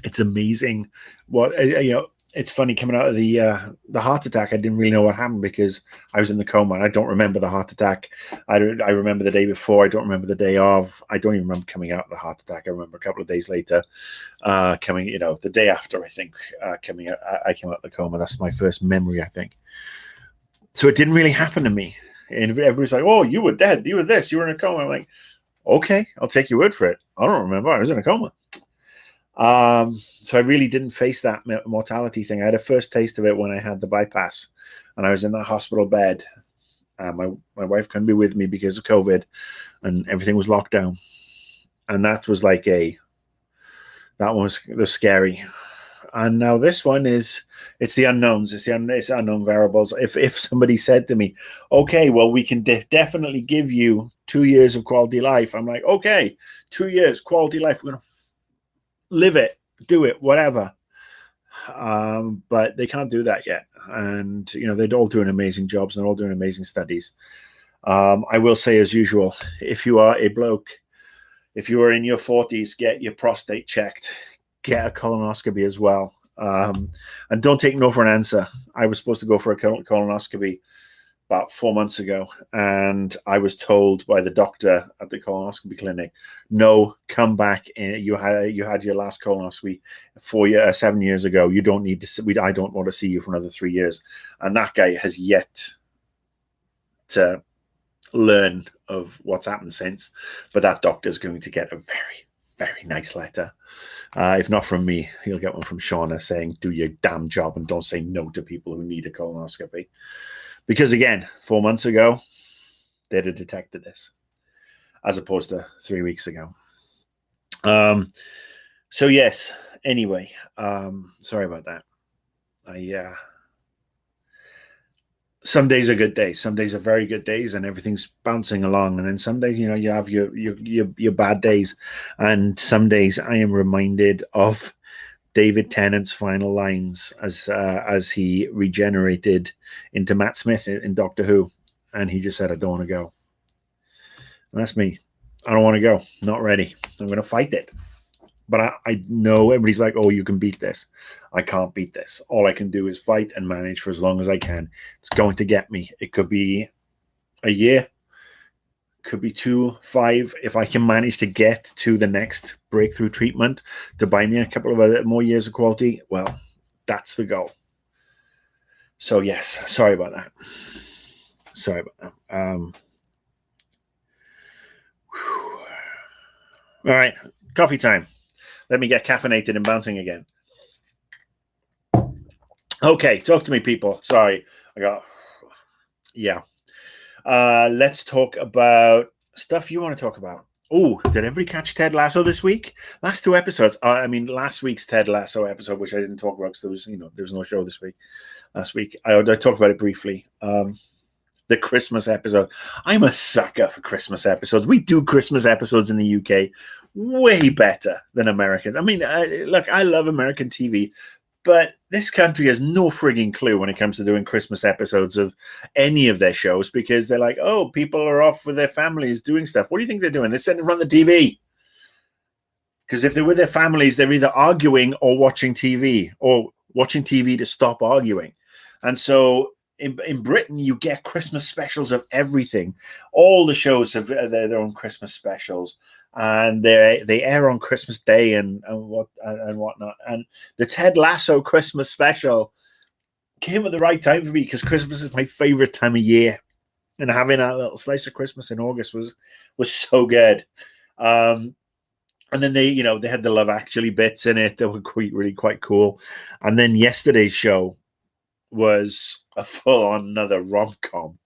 It's amazing what it's funny, coming out of the heart attack. I didn't really know what happened because I was in the coma, and I don't remember the heart attack. I remember the day before. I don't remember the day of. I don't even remember coming out of the heart attack. I remember a couple of days later, the day after, I think, coming out. I came out of the coma. That's my first memory, I think. So it didn't really happen to me. And everybody's like, "Oh, you were dead. You were this. You were in a coma." I'm like, "Okay, I'll take your word for it. I don't remember. I was in a coma." So I really didn't face that mortality thing. I had a first taste of it when I had the bypass, and I was in that hospital bed. My wife couldn't be with me because of COVID, and everything was locked down. And that was that one was scary. And now this one it's the unknowns. It's unknown variables. If somebody said to me, "Okay, well, we can definitely give you 2 years of quality life," I'm like, "Okay, 2 years quality life. We're gonna live it, do it, whatever." But they can't do that yet. And, they're all doing amazing jobs and they're all doing amazing studies. I will say, as usual, if you are a bloke, if you are in your 40s, get your prostate checked, get a colonoscopy as well. And don't take no for an answer. I was supposed to go for a colonoscopy about 4 months ago, and I was told by the doctor at the colonoscopy clinic, no, come back. You had your last colonoscopy 7 years ago. You don't need to. I don't want to see you for another 3 years. And that guy has yet to learn of what's happened since. But that doctor's going to get a very, very nice letter. If not from me, he'll get one from Shauna saying, do your damn job and don't say no to people who need a colonoscopy. Because again, 4 months ago, they'd have detected this, as opposed to 3 weeks ago. So yes, anyway, sorry about that. Some days are good days. Some days are very good days, and everything's bouncing along. And then some days, you have your bad days. And some days, I am reminded of David Tennant's final lines as he regenerated into Matt Smith in Doctor Who, and he just said, "I don't want to go." And that's me. I don't want to go. Not ready. I'm going to fight it. But I know everybody's like, oh, you can beat this. I can't beat this. All I can do is fight and manage for as long as I can. It's going to get me. It could be a year. Could be 2, 5. If I can manage to get to the next breakthrough treatment to buy me a couple of other more years of quality, well, that's the goal. So, yes, sorry about that. Sorry about that. All right, coffee time. Let me get caffeinated and bouncing again. Okay, talk to me, people. Sorry, let's talk about stuff you want to talk about. Oh, did everybody catch Ted Lasso this week? Last 2 episodes. Last week's Ted Lasso episode, which I didn't talk about because there was no show this week. Last week, I talked about it briefly. The Christmas episode. I'm a sucker for Christmas episodes. We do Christmas episodes in the UK way better than Americans. I mean, look, I love American TV, but this country has no frigging clue when it comes to doing Christmas episodes of any of their shows because they're like, oh, people are off with their families doing stuff. What do you think they're doing? They're sitting in front of the TV. Because if they're with their families, they're either arguing or watching TV to stop arguing. And so in Britain, you get Christmas specials of everything. All the shows have their own Christmas specials. And they air on Christmas Day and whatnot. And the Ted Lasso Christmas special came at the right time for me because Christmas is my favorite time of year, and having a little slice of Christmas in August was so good. And then they had the Love Actually bits in it that were really quite cool. And then yesterday's show was a full-on another rom-com.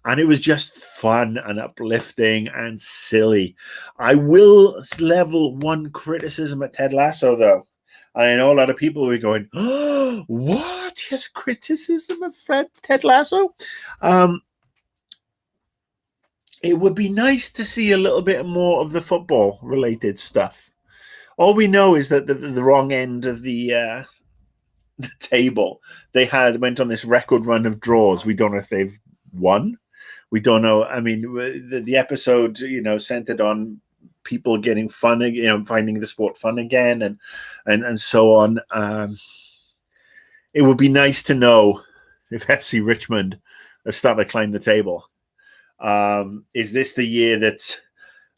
And it was just fun and uplifting and silly. I will level one criticism at Ted Lasso, though. I know a lot of people will be going, oh, what? He has a criticism of Ted Lasso? It would be nice to see a little bit more of the football-related stuff. All we know is that the wrong end of the table, they went on this record run of draws. We don't know if they've won. We don't know. I mean, the episode, centered on people getting fun, finding the sport fun again, and so on. It would be nice to know if FC Richmond have started to climb the table. Is this the year that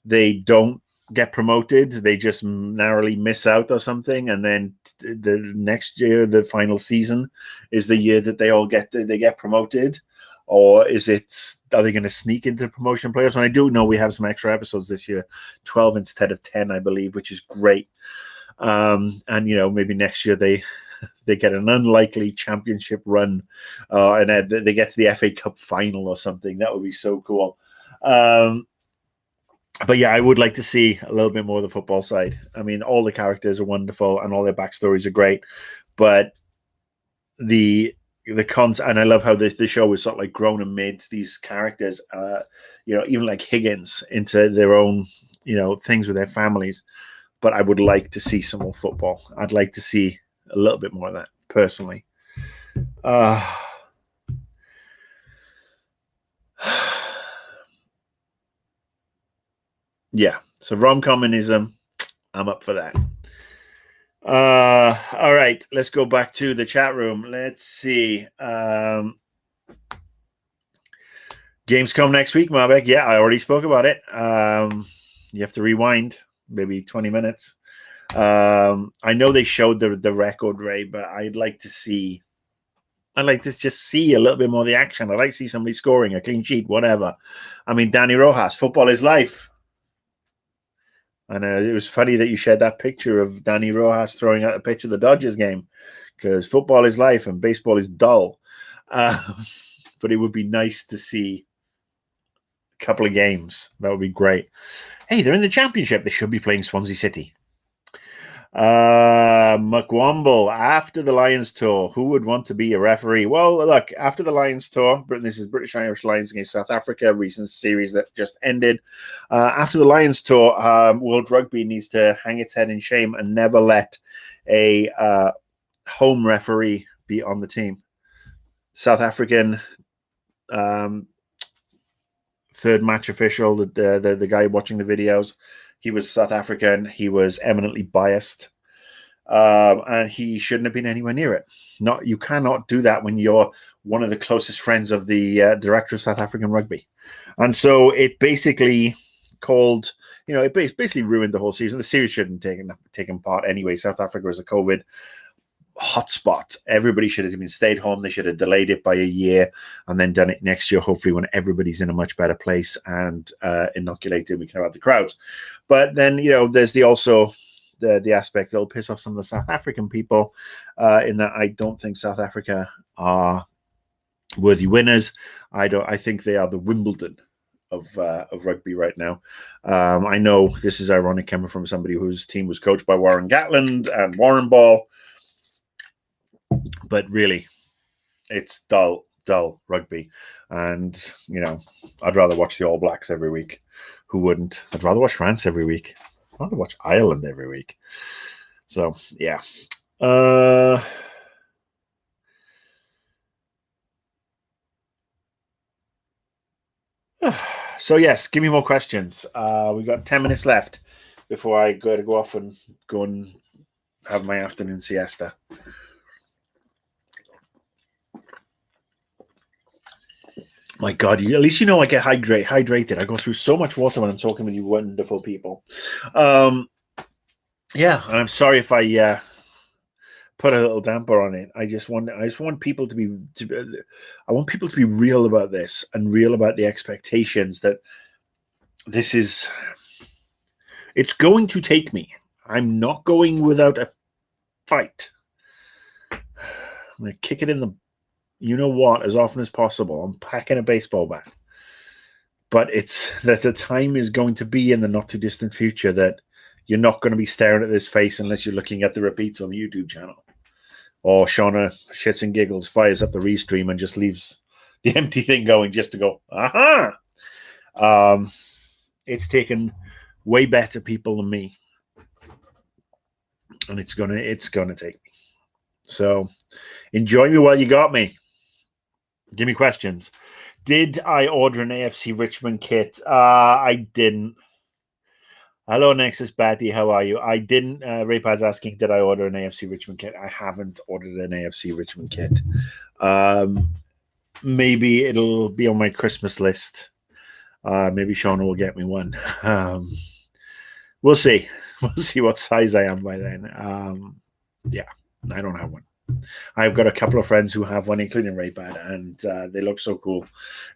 they don't get promoted? They just narrowly miss out or something, and then the next year, the final season, is the year that they get promoted? Or are they going to sneak into the promotion playoffs? And I do know we have some extra episodes this year, 12 instead of 10, I believe, which is great. And maybe next year they get an unlikely championship run, and they get to the FA Cup final or something. That would be so cool. But yeah, I would like to see a little bit more of the football side. I mean, all the characters are wonderful and all their backstories are great, but the cons, and I love how the show is sort of like grown amid these characters, even like Higgins, into their own, things with their families. But I would like to see some more football. I'd like to see a little bit more of that, personally. Yeah, so rom-communism, I'm up for that. All right, let's go back to the chat room. Let's see. Gamescom next week, Marbek. Yeah, I already spoke about it. You have to rewind maybe 20 minutes. I know they showed the record, Ray, but I'd like to just see a little bit more of the action. I'd like to see somebody scoring, a clean sheet, whatever. I mean, Danny Rojas, football is life. And it was funny that you shared that picture of Danny Rojas throwing out a pitch of the Dodgers game, because football is life and baseball is dull. But it would be nice to see a couple of games. That would be great. Hey, they're in the championship. They should be playing Swansea City. McWomble, after the Lions tour, who would want to be a referee? Well, look, after the Lions tour, this is British Irish Lions against South Africa, recent series that just ended. After the Lions tour, World Rugby needs to hang its head in shame and never let a home referee be on the team. South African third match official, the guy watching the videos, he was South African. He was eminently biased, and he shouldn't have been anywhere near it. You cannot do that when you're one of the closest friends of the director of South African rugby. And so it basically it basically ruined the whole season. The series shouldn't have taken part anyway. South Africa was a COVID hotspot. Everybody should have been stayed home. They should have delayed it by a year and then done it next year, hopefully when everybody's in a much better place and inoculated, we can have the crowds. But then there's also the aspect that'll piss off some of the South African people, in that I don't think South Africa are worthy winners. I think they are the Wimbledon of rugby right now. I know this is ironic coming from somebody whose team was coached by Warren Gatland and Warren Ball, but really, it's dull rugby. And, I'd rather watch the All Blacks every week. Who wouldn't? I'd rather watch France every week. I'd rather watch Ireland every week. So, yeah. So, yes, give me more questions. We've got 10 minutes left before I go off and go and have my afternoon siesta. My God, at least I get hydrated. I go through so much water when I'm talking with you wonderful people. Yeah, and I'm sorry if I put a little damper on it. I just want people to be real about this and real about the expectations that it's going to take me. I'm not going without a fight. I'm going to kick it in the as often as possible. I'm packing a baseball bat. But it's that the time is going to be in the not too distant future that you're not going to be staring at this face unless you're looking at the repeats on the YouTube channel. Or Shauna shits and giggles, fires up the restream and just leaves the empty thing going just to go, aha! It's taken way better people than me. And it's gonna take me. So enjoy me while you got me. Give me questions. Did I order an AFC Richmond kit? I didn't. Hello, Nexus Batty. How are you? I didn't. Raypad's asking, did I order an AFC Richmond kit? I haven't ordered an AFC Richmond kit. Maybe it'll be on my Christmas list. Maybe Shauna will get me one. We'll see. We'll see what size I am by then. Yeah, I don't have one. I've got a couple of friends who have one, including Raypad, and they look so cool,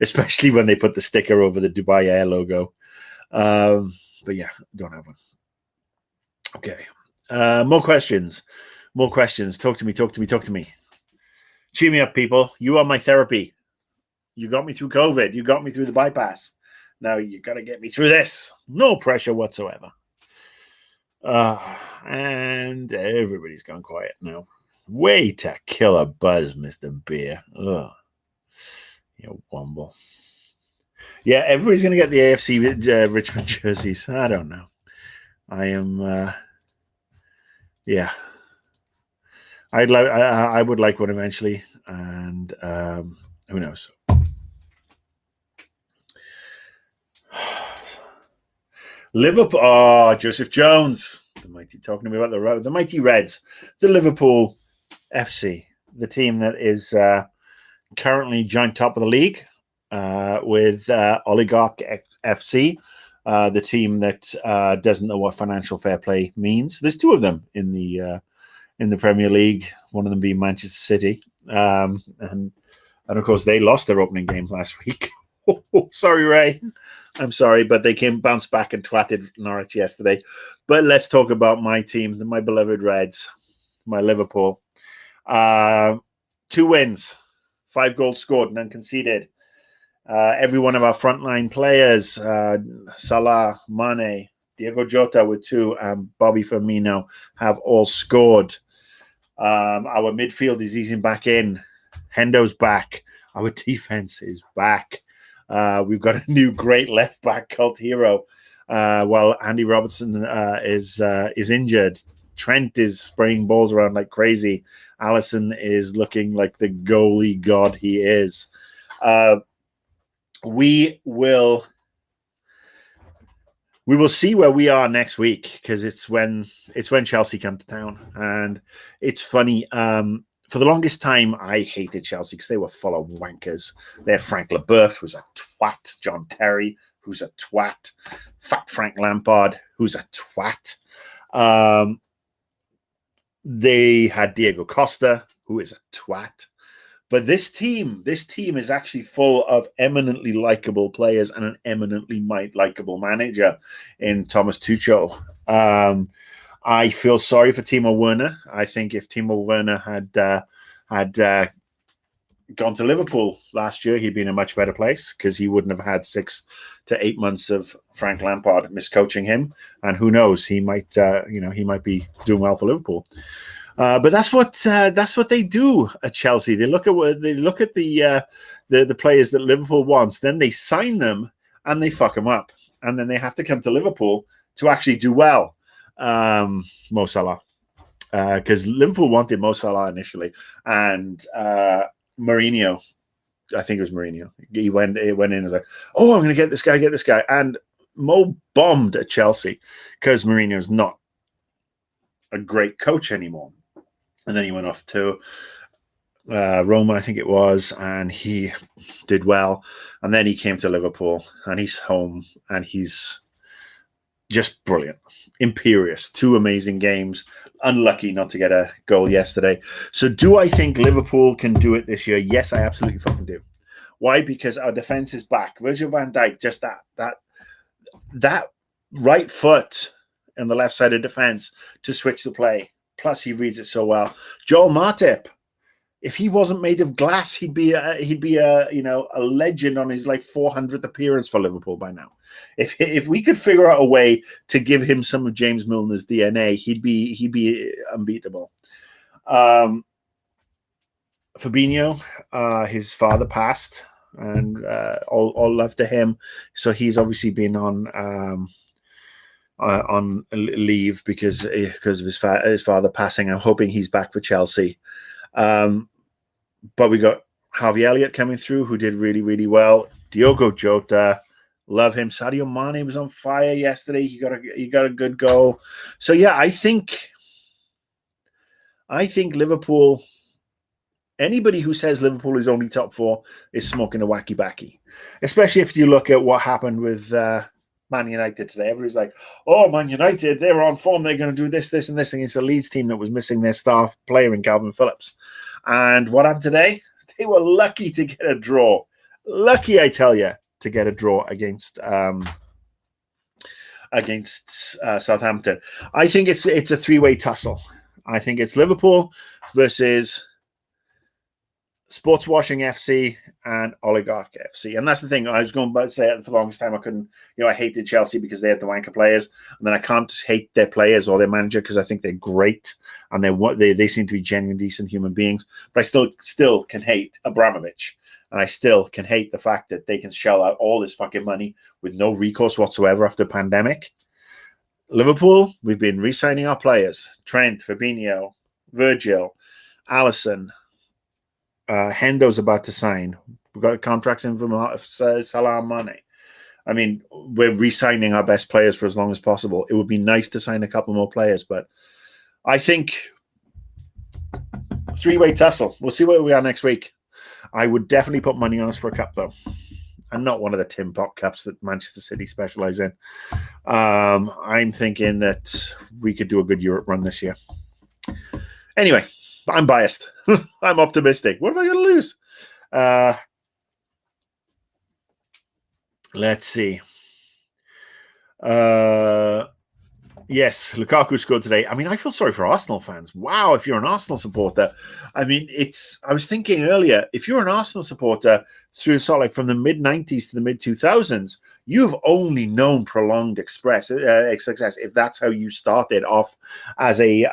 especially when they put the sticker over the Dubai Air logo. But yeah, don't have one. Okay. More questions. Talk to me. Cheer me up, people. You are my therapy. You got me through COVID. You got me through the bypass. Now you got to get me through this. No pressure whatsoever. And everybody's gone quiet now. Way to kill a buzz, Mr. Beer. Ugh. You wumble. Yeah, everybody's going to get the AFC Richmond jerseys. I don't know. I am, yeah. I would like one eventually, and who knows. Liverpool. Oh, Joseph Jones, the mighty, talking to me about the mighty Reds, the Liverpool FC, the team that is currently joint top of the league with Oligarch FC, the team that doesn't know what financial fair play means. There's two of them in the Premier League. One of them being Manchester City, and of course they lost their opening game last week. Sorry, Ray. I'm sorry, but they bounced back and twatted Norwich yesterday. But let's talk about my team, my beloved Reds, my Liverpool. 2 wins, 5 goals scored, none conceded. Every one of our frontline players, Salah, Mane, Diego Jota with 2, and Bobby Firmino have all scored. Our midfield is easing back in. Hendo's back. Our defense is back. We've got a new great left back cult hero. While Andy Robertson is injured, Trent is spraying balls around like crazy. Alisson is looking like the goalie god he is. We will see where we are next week, because it's when Chelsea come to town, and it's funny. For the longest time, I hated Chelsea because they were full of wankers. They had Frank Leboeuf, who's a twat. John Terry, who's a twat. Fat Frank Lampard, who's a twat. They had Diego Costa, who is a twat. But this team is actually full of eminently likable players and an eminently likable manager in Thomas Tuchel. I feel sorry for Timo Werner. I think if Timo Werner had gone to Liverpool last year, he'd be in a much better place, because he wouldn't have had 6 to 8 months of Frank Lampard miscoaching him. And who knows, he might be doing well for Liverpool. But that's what they do at Chelsea. They look at the players that Liverpool wants, then they sign them and they fuck them up, and then they have to come to Liverpool to actually do well. Mo Salah, because Liverpool wanted Mo Salah initially, and Mourinho, I think it was Mourinho. He went in and was like, "Oh, I'm going to get this guy," and Mo bombed at Chelsea because Mourinho's not a great coach anymore. And then he went off to Roma, I think it was, and he did well. And then he came to Liverpool, and he's home, and he's just brilliant. Imperious. 2 amazing games. Unlucky not to get a goal yesterday. So do I think Liverpool can do it this year? Yes, I absolutely fucking do. Why? Because our defense is back. Virgil van Dijk, just that right foot in the left side of defense to switch the play. Plus, he reads it so well. Joel Matip, if he wasn't made of glass, he'd be a legend on his 400th appearance for Liverpool by now. If we could figure out a way to give him some of James Milner's DNA, he'd be unbeatable. Fabinho, his father passed, and all love to him. So he's obviously been on leave because of his father passing. I'm hoping he's back for Chelsea. But we got Harvey Elliott coming through, who did really, really well. Diogo Jota, love him. Sadio Mane was on fire yesterday. He got a good goal. So yeah, I think Liverpool. Anybody who says Liverpool is only top 4 is smoking a wacky backy. Especially if you look at what happened with Man United today. Everybody's like, "Oh, Man United, they're on form. They're going to do this, this, and this." Against a Leeds team that was missing their star player in Calvin Phillips. And what happened today? They were lucky to get a draw. Lucky, I tell you, to get a draw against Southampton. I think it's a 3-way tussle. I think it's Liverpool versus Sports Washing FC and Oligarch FC. And that's the thing. I was going to say it for the longest time. I couldn't, I hated Chelsea because they had the wanker players. And then I can't hate their players or their manager because I think they're great. And they seem to be genuine, decent human beings. But I still can hate Abramovich. And I still can hate the fact that they can shell out all this fucking money with no recourse whatsoever after the pandemic. Liverpool, we've been re-signing our players. Trent, Fabinho, Virgil, Allison, Hendo's about to sign. We've got contracts in from Salah Mane. I mean, we're re-signing our best players for as long as possible. It would be nice to sign a couple more players, but I think three-way tussle. We'll see where we are next week. I would definitely put money on us for a cup, though. And not one of the Tim Pot cups that Manchester City specialise in. I'm thinking that we could do a good Europe run this year. Anyway, I'm biased. I'm optimistic. What have I got to lose? Let's see. Yes, Lukaku scored today. I mean, I feel sorry for Arsenal fans. Wow, if you're an Arsenal supporter. I mean, I was thinking earlier, if you're an Arsenal supporter through sort of like from the mid-90s to the mid-2000s, you've only known prolonged success if that's how you started off as a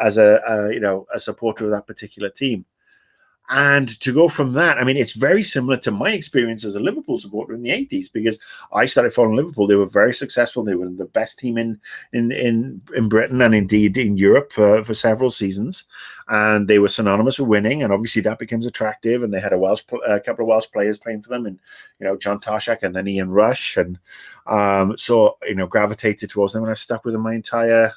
supporter of that particular team. And to go from that, I mean, it's very similar to my experience as a Liverpool supporter in the 80s, because I started following Liverpool. They were very successful. They were the best team in Britain and indeed in Europe for several seasons. And they were synonymous with winning. And obviously that becomes attractive. And they had a couple of Welsh players playing for them, and, John Tarshak and then Ian Rush. And so gravitated towards them. And I've stuck with them my entire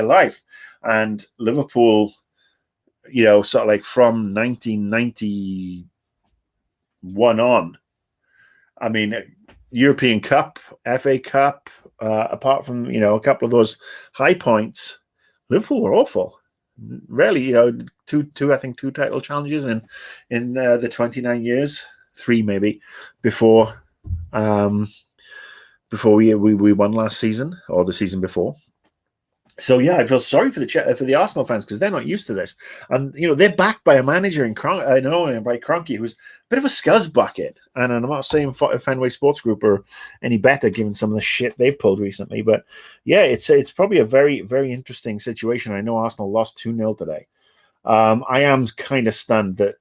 life. And Liverpool, sort of like from 1991 on, I mean, European Cup, FA Cup, apart from, a couple of those high points, Liverpool were awful. Really, two title challenges in the 29 years, 3 maybe, before we won last season or the season before. So yeah, I feel sorry for the Arsenal fans, because they're not used to this, and they're backed by a manager by Kroenke, who's a bit of a scuzz bucket. And I'm not saying Fenway Sports Group are any better, given some of the shit they've pulled recently. But yeah, it's probably a very, very interesting situation. I know Arsenal lost 2-0 today. I am kind of stunned that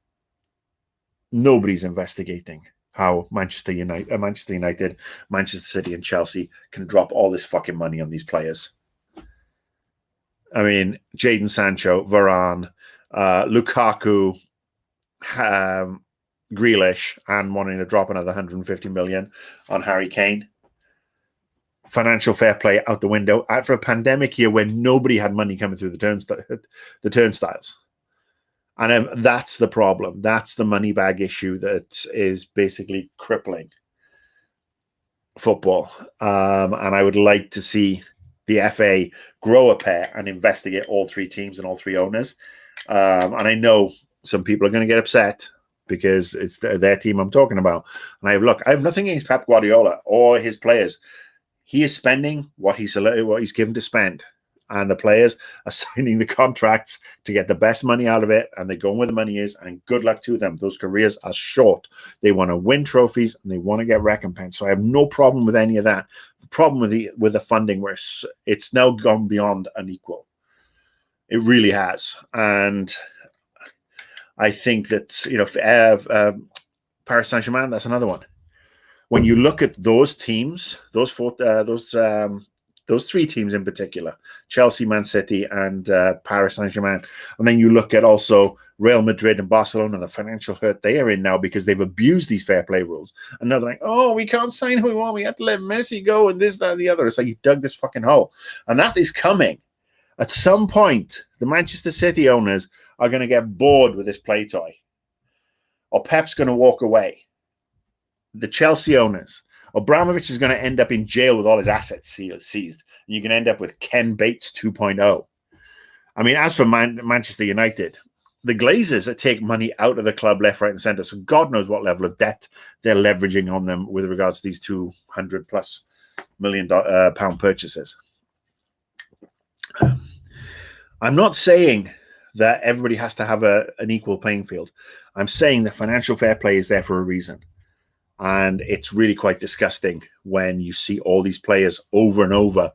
nobody's investigating how Manchester United, Manchester City, and Chelsea can drop all this fucking money on these players. I mean, Jadon Sancho, Varane, Lukaku, Grealish, and wanting to drop another 150 million on Harry Kane. Financial fair play out the window after a pandemic year when nobody had money coming through the turnstiles. And that's the problem. That's the money bag issue that is basically crippling football. And I would like to see the FA grow a pair and investigate all three teams and all three owners. And I know some people are going to get upset because it's their team I'm talking about. And I have nothing against Pep Guardiola or his players. He is spending what he's given to spend. And the players are signing the contracts to get the best money out of it, and they're going where the money is, and good luck to them. Those careers are short. They want to win trophies, and they want to get recompense. So I have no problem with any of that. The problem with the funding, where it's now gone beyond unequal. It really has. And I think that, Paris Saint-Germain, that's another one. When you look at those teams, those three teams in particular, Chelsea, Man City, and Paris Saint-Germain. And then you look at also Real Madrid and Barcelona, the financial hurt they are in now because they've abused these fair play rules. And now they're like, oh, we can't sign who we want. We have to let Messi go and this, that, and the other. It's like you dug this fucking hole. And that is coming. At some point, the Manchester City owners are going to get bored with this play toy. Or Pep's going to walk away. The Chelsea owners, Abramovich is going to end up in jail with all his assets seized. And you can end up with Ken Bates 2.0. I mean, as for Manchester United, the Glazers take money out of the club left, right, and centre. So God knows what level of debt they're leveraging on them with regards to these 200+ million pound purchases. I'm not saying that everybody has to have an equal playing field. I'm saying that financial fair play is there for a reason. And it's really quite disgusting when you see all these players over and over,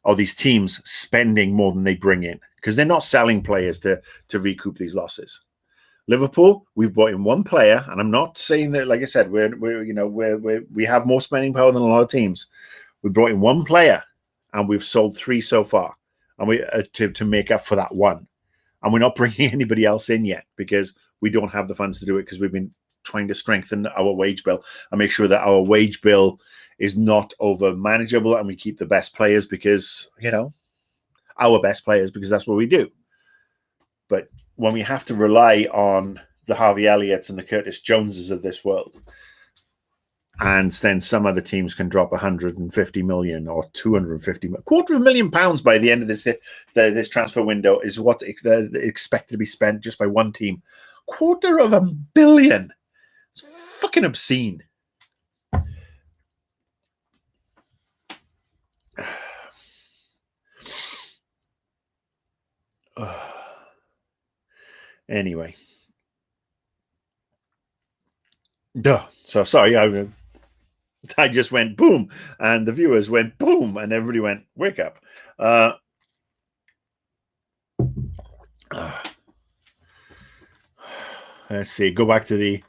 or these teams spending more than they bring in, because they're not selling players to recoup these losses. Liverpool, we've brought in one player, and I'm not saying that, like I said, we have more spending power than a lot of teams. We brought in one player, and we've sold 3 so far, and we to make up for that one. And we're not bringing anybody else in yet because we don't have the funds to do it, because we've been trying to strengthen our wage bill and make sure that our wage bill is not over manageable, and we keep the best players because, our best players, because that's what we do. But when we have to rely on the Harvey Elliots and the Curtis Joneses of this world, and then some other teams can drop 150 million or 250 million, £250,000 by the end of this transfer window is what expected to be spent just by one team. $250 million. It's fucking obscene. Anyway. Duh. So sorry, I just went boom, and the viewers went boom, and everybody went, wake up. Let's see. Go back to the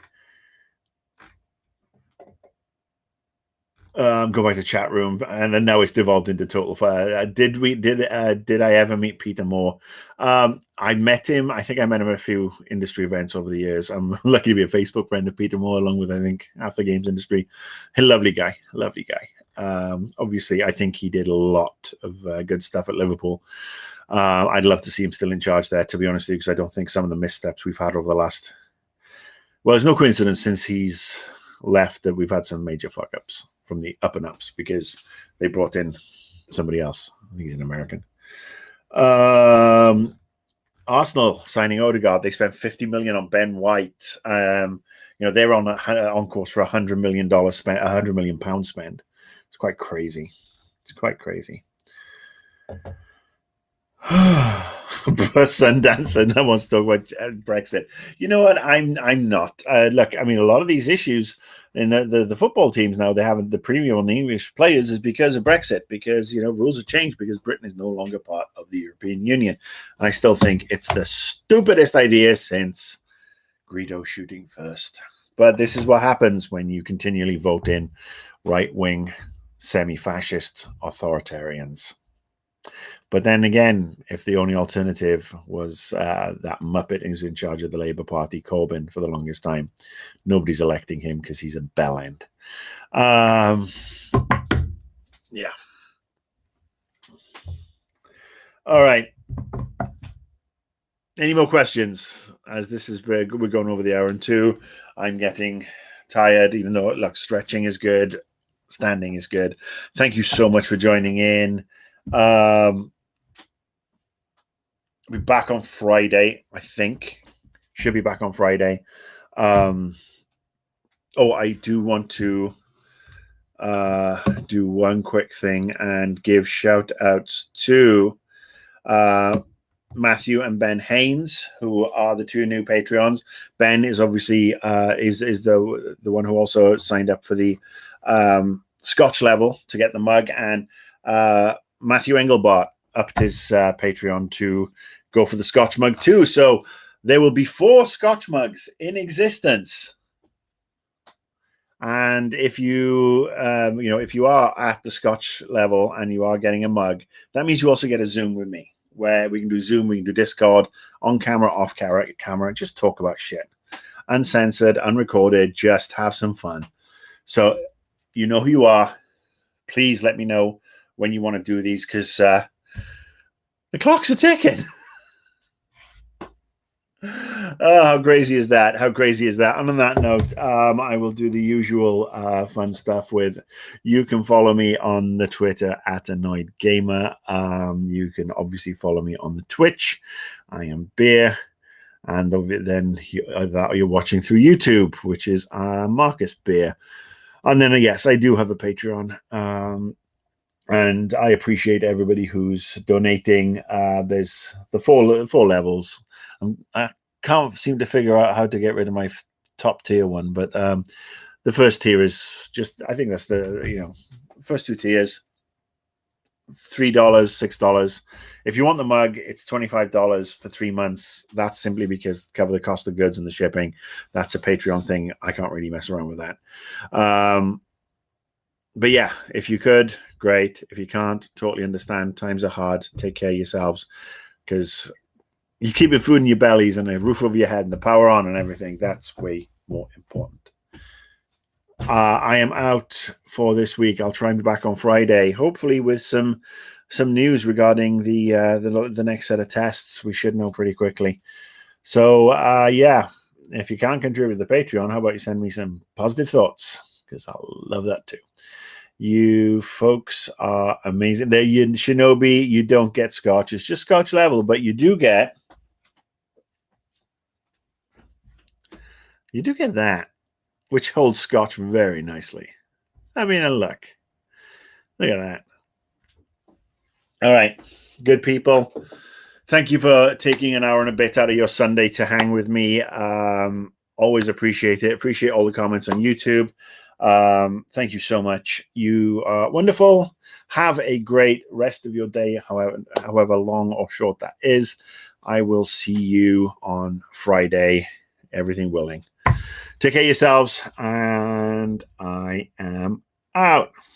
chat room, and now it's devolved into total fire. Did I ever meet Peter Moore? I met him. I think I met him at a few industry events over the years. I'm lucky to be a Facebook friend of Peter Moore, along with, I think, half the games industry. A lovely guy. Obviously, I think he did a lot of good stuff at Liverpool. I'd love to see him still in charge there, to be honest with you, because I don't think some of the missteps we've had over the last... Well, there's no coincidence since he's left that we've had some major fuck-ups from the up and ups, because they brought in somebody else. I think he's an American. Arsenal signing Odegaard. They spent 50 million on Ben White. They're on course for $100 million spent, £100 million spend. It's quite crazy. Sundancer, no one's talking about Brexit. You know what? I'm not. Look, I mean, a lot of these issues in the football teams now, they have the premium on the English players is because of Brexit, because rules have changed, because Britain is no longer part of the European Union. And I still think it's the stupidest idea since Greedo shooting first. But this is what happens when you continually vote in right-wing, semi-fascist authoritarians. But then again, if the only alternative was that Muppet who's in charge of the Labour Party, Corbyn, for the longest time, nobody's electing him because he's a bellend. Yeah. All right. Any more questions? As this is big, we're going over the hour and two. I'm getting tired, even though stretching is good, standing is good. Thank you so much for joining in. Be back on Friday, I think. Should be back on Friday. I do want to do one quick thing and give shout outs to Matthew and Ben Haynes, who are the two new Patreons. Ben is obviously is the one who also signed up for the Scotch level to get the mug, and Matthew Engelbart upped his Patreon to go for the Scotch mug too. So there will be 4 Scotch mugs in existence. And if you, if you are at the Scotch level and you are getting a mug, that means you also get a Zoom with me, where we can do Zoom, we can do Discord, on camera, off camera, just talk about shit. Uncensored, unrecorded, just have some fun. So you know who you are. Please let me know when you want to do these, because the clocks are ticking. How crazy is that? And on that note, I will do the usual fun stuff with, you can follow me on the Twitter at Annoyed Gamer. You can obviously follow me on the Twitch. I am Beer. And then you're watching through YouTube, which is Marcus Beer. And then, yes, I do have a Patreon. And I appreciate everybody who's donating. There's the four levels. I can't seem to figure out how to get rid of my top tier one, but the first tier is just, I think that's the first 2 tiers, $3, $6. If you want the mug, it's $25 for 3 months. That's simply because cover the cost of goods and the shipping. That's a Patreon thing. I can't really mess around with that. But yeah, if you could, great. If you can't, totally understand. Times are hard. Take care of yourselves, because you're keeping food in your bellies and a roof over your head and the power on and everything. That's way more important. I am out for this week. I'll try and be back on Friday, hopefully with some news regarding the next set of tests. We should know pretty quickly. So yeah, if you can't contribute to the Patreon, how about you send me some positive thoughts, because I'll love that too. You folks are amazing. There, you Shinobi, you don't get Scotch. It's just Scotch level, but you do get that, which holds Scotch very nicely. I mean, look at that. All right, good people. Thank you for taking an hour and a bit out of your Sunday to hang with me. Always appreciate it. Appreciate all the comments on YouTube. Thank you so much. You are wonderful. Have a great rest of your day, however long or short that is. I will see you on Friday, everything willing. Take care of yourselves, and I am out.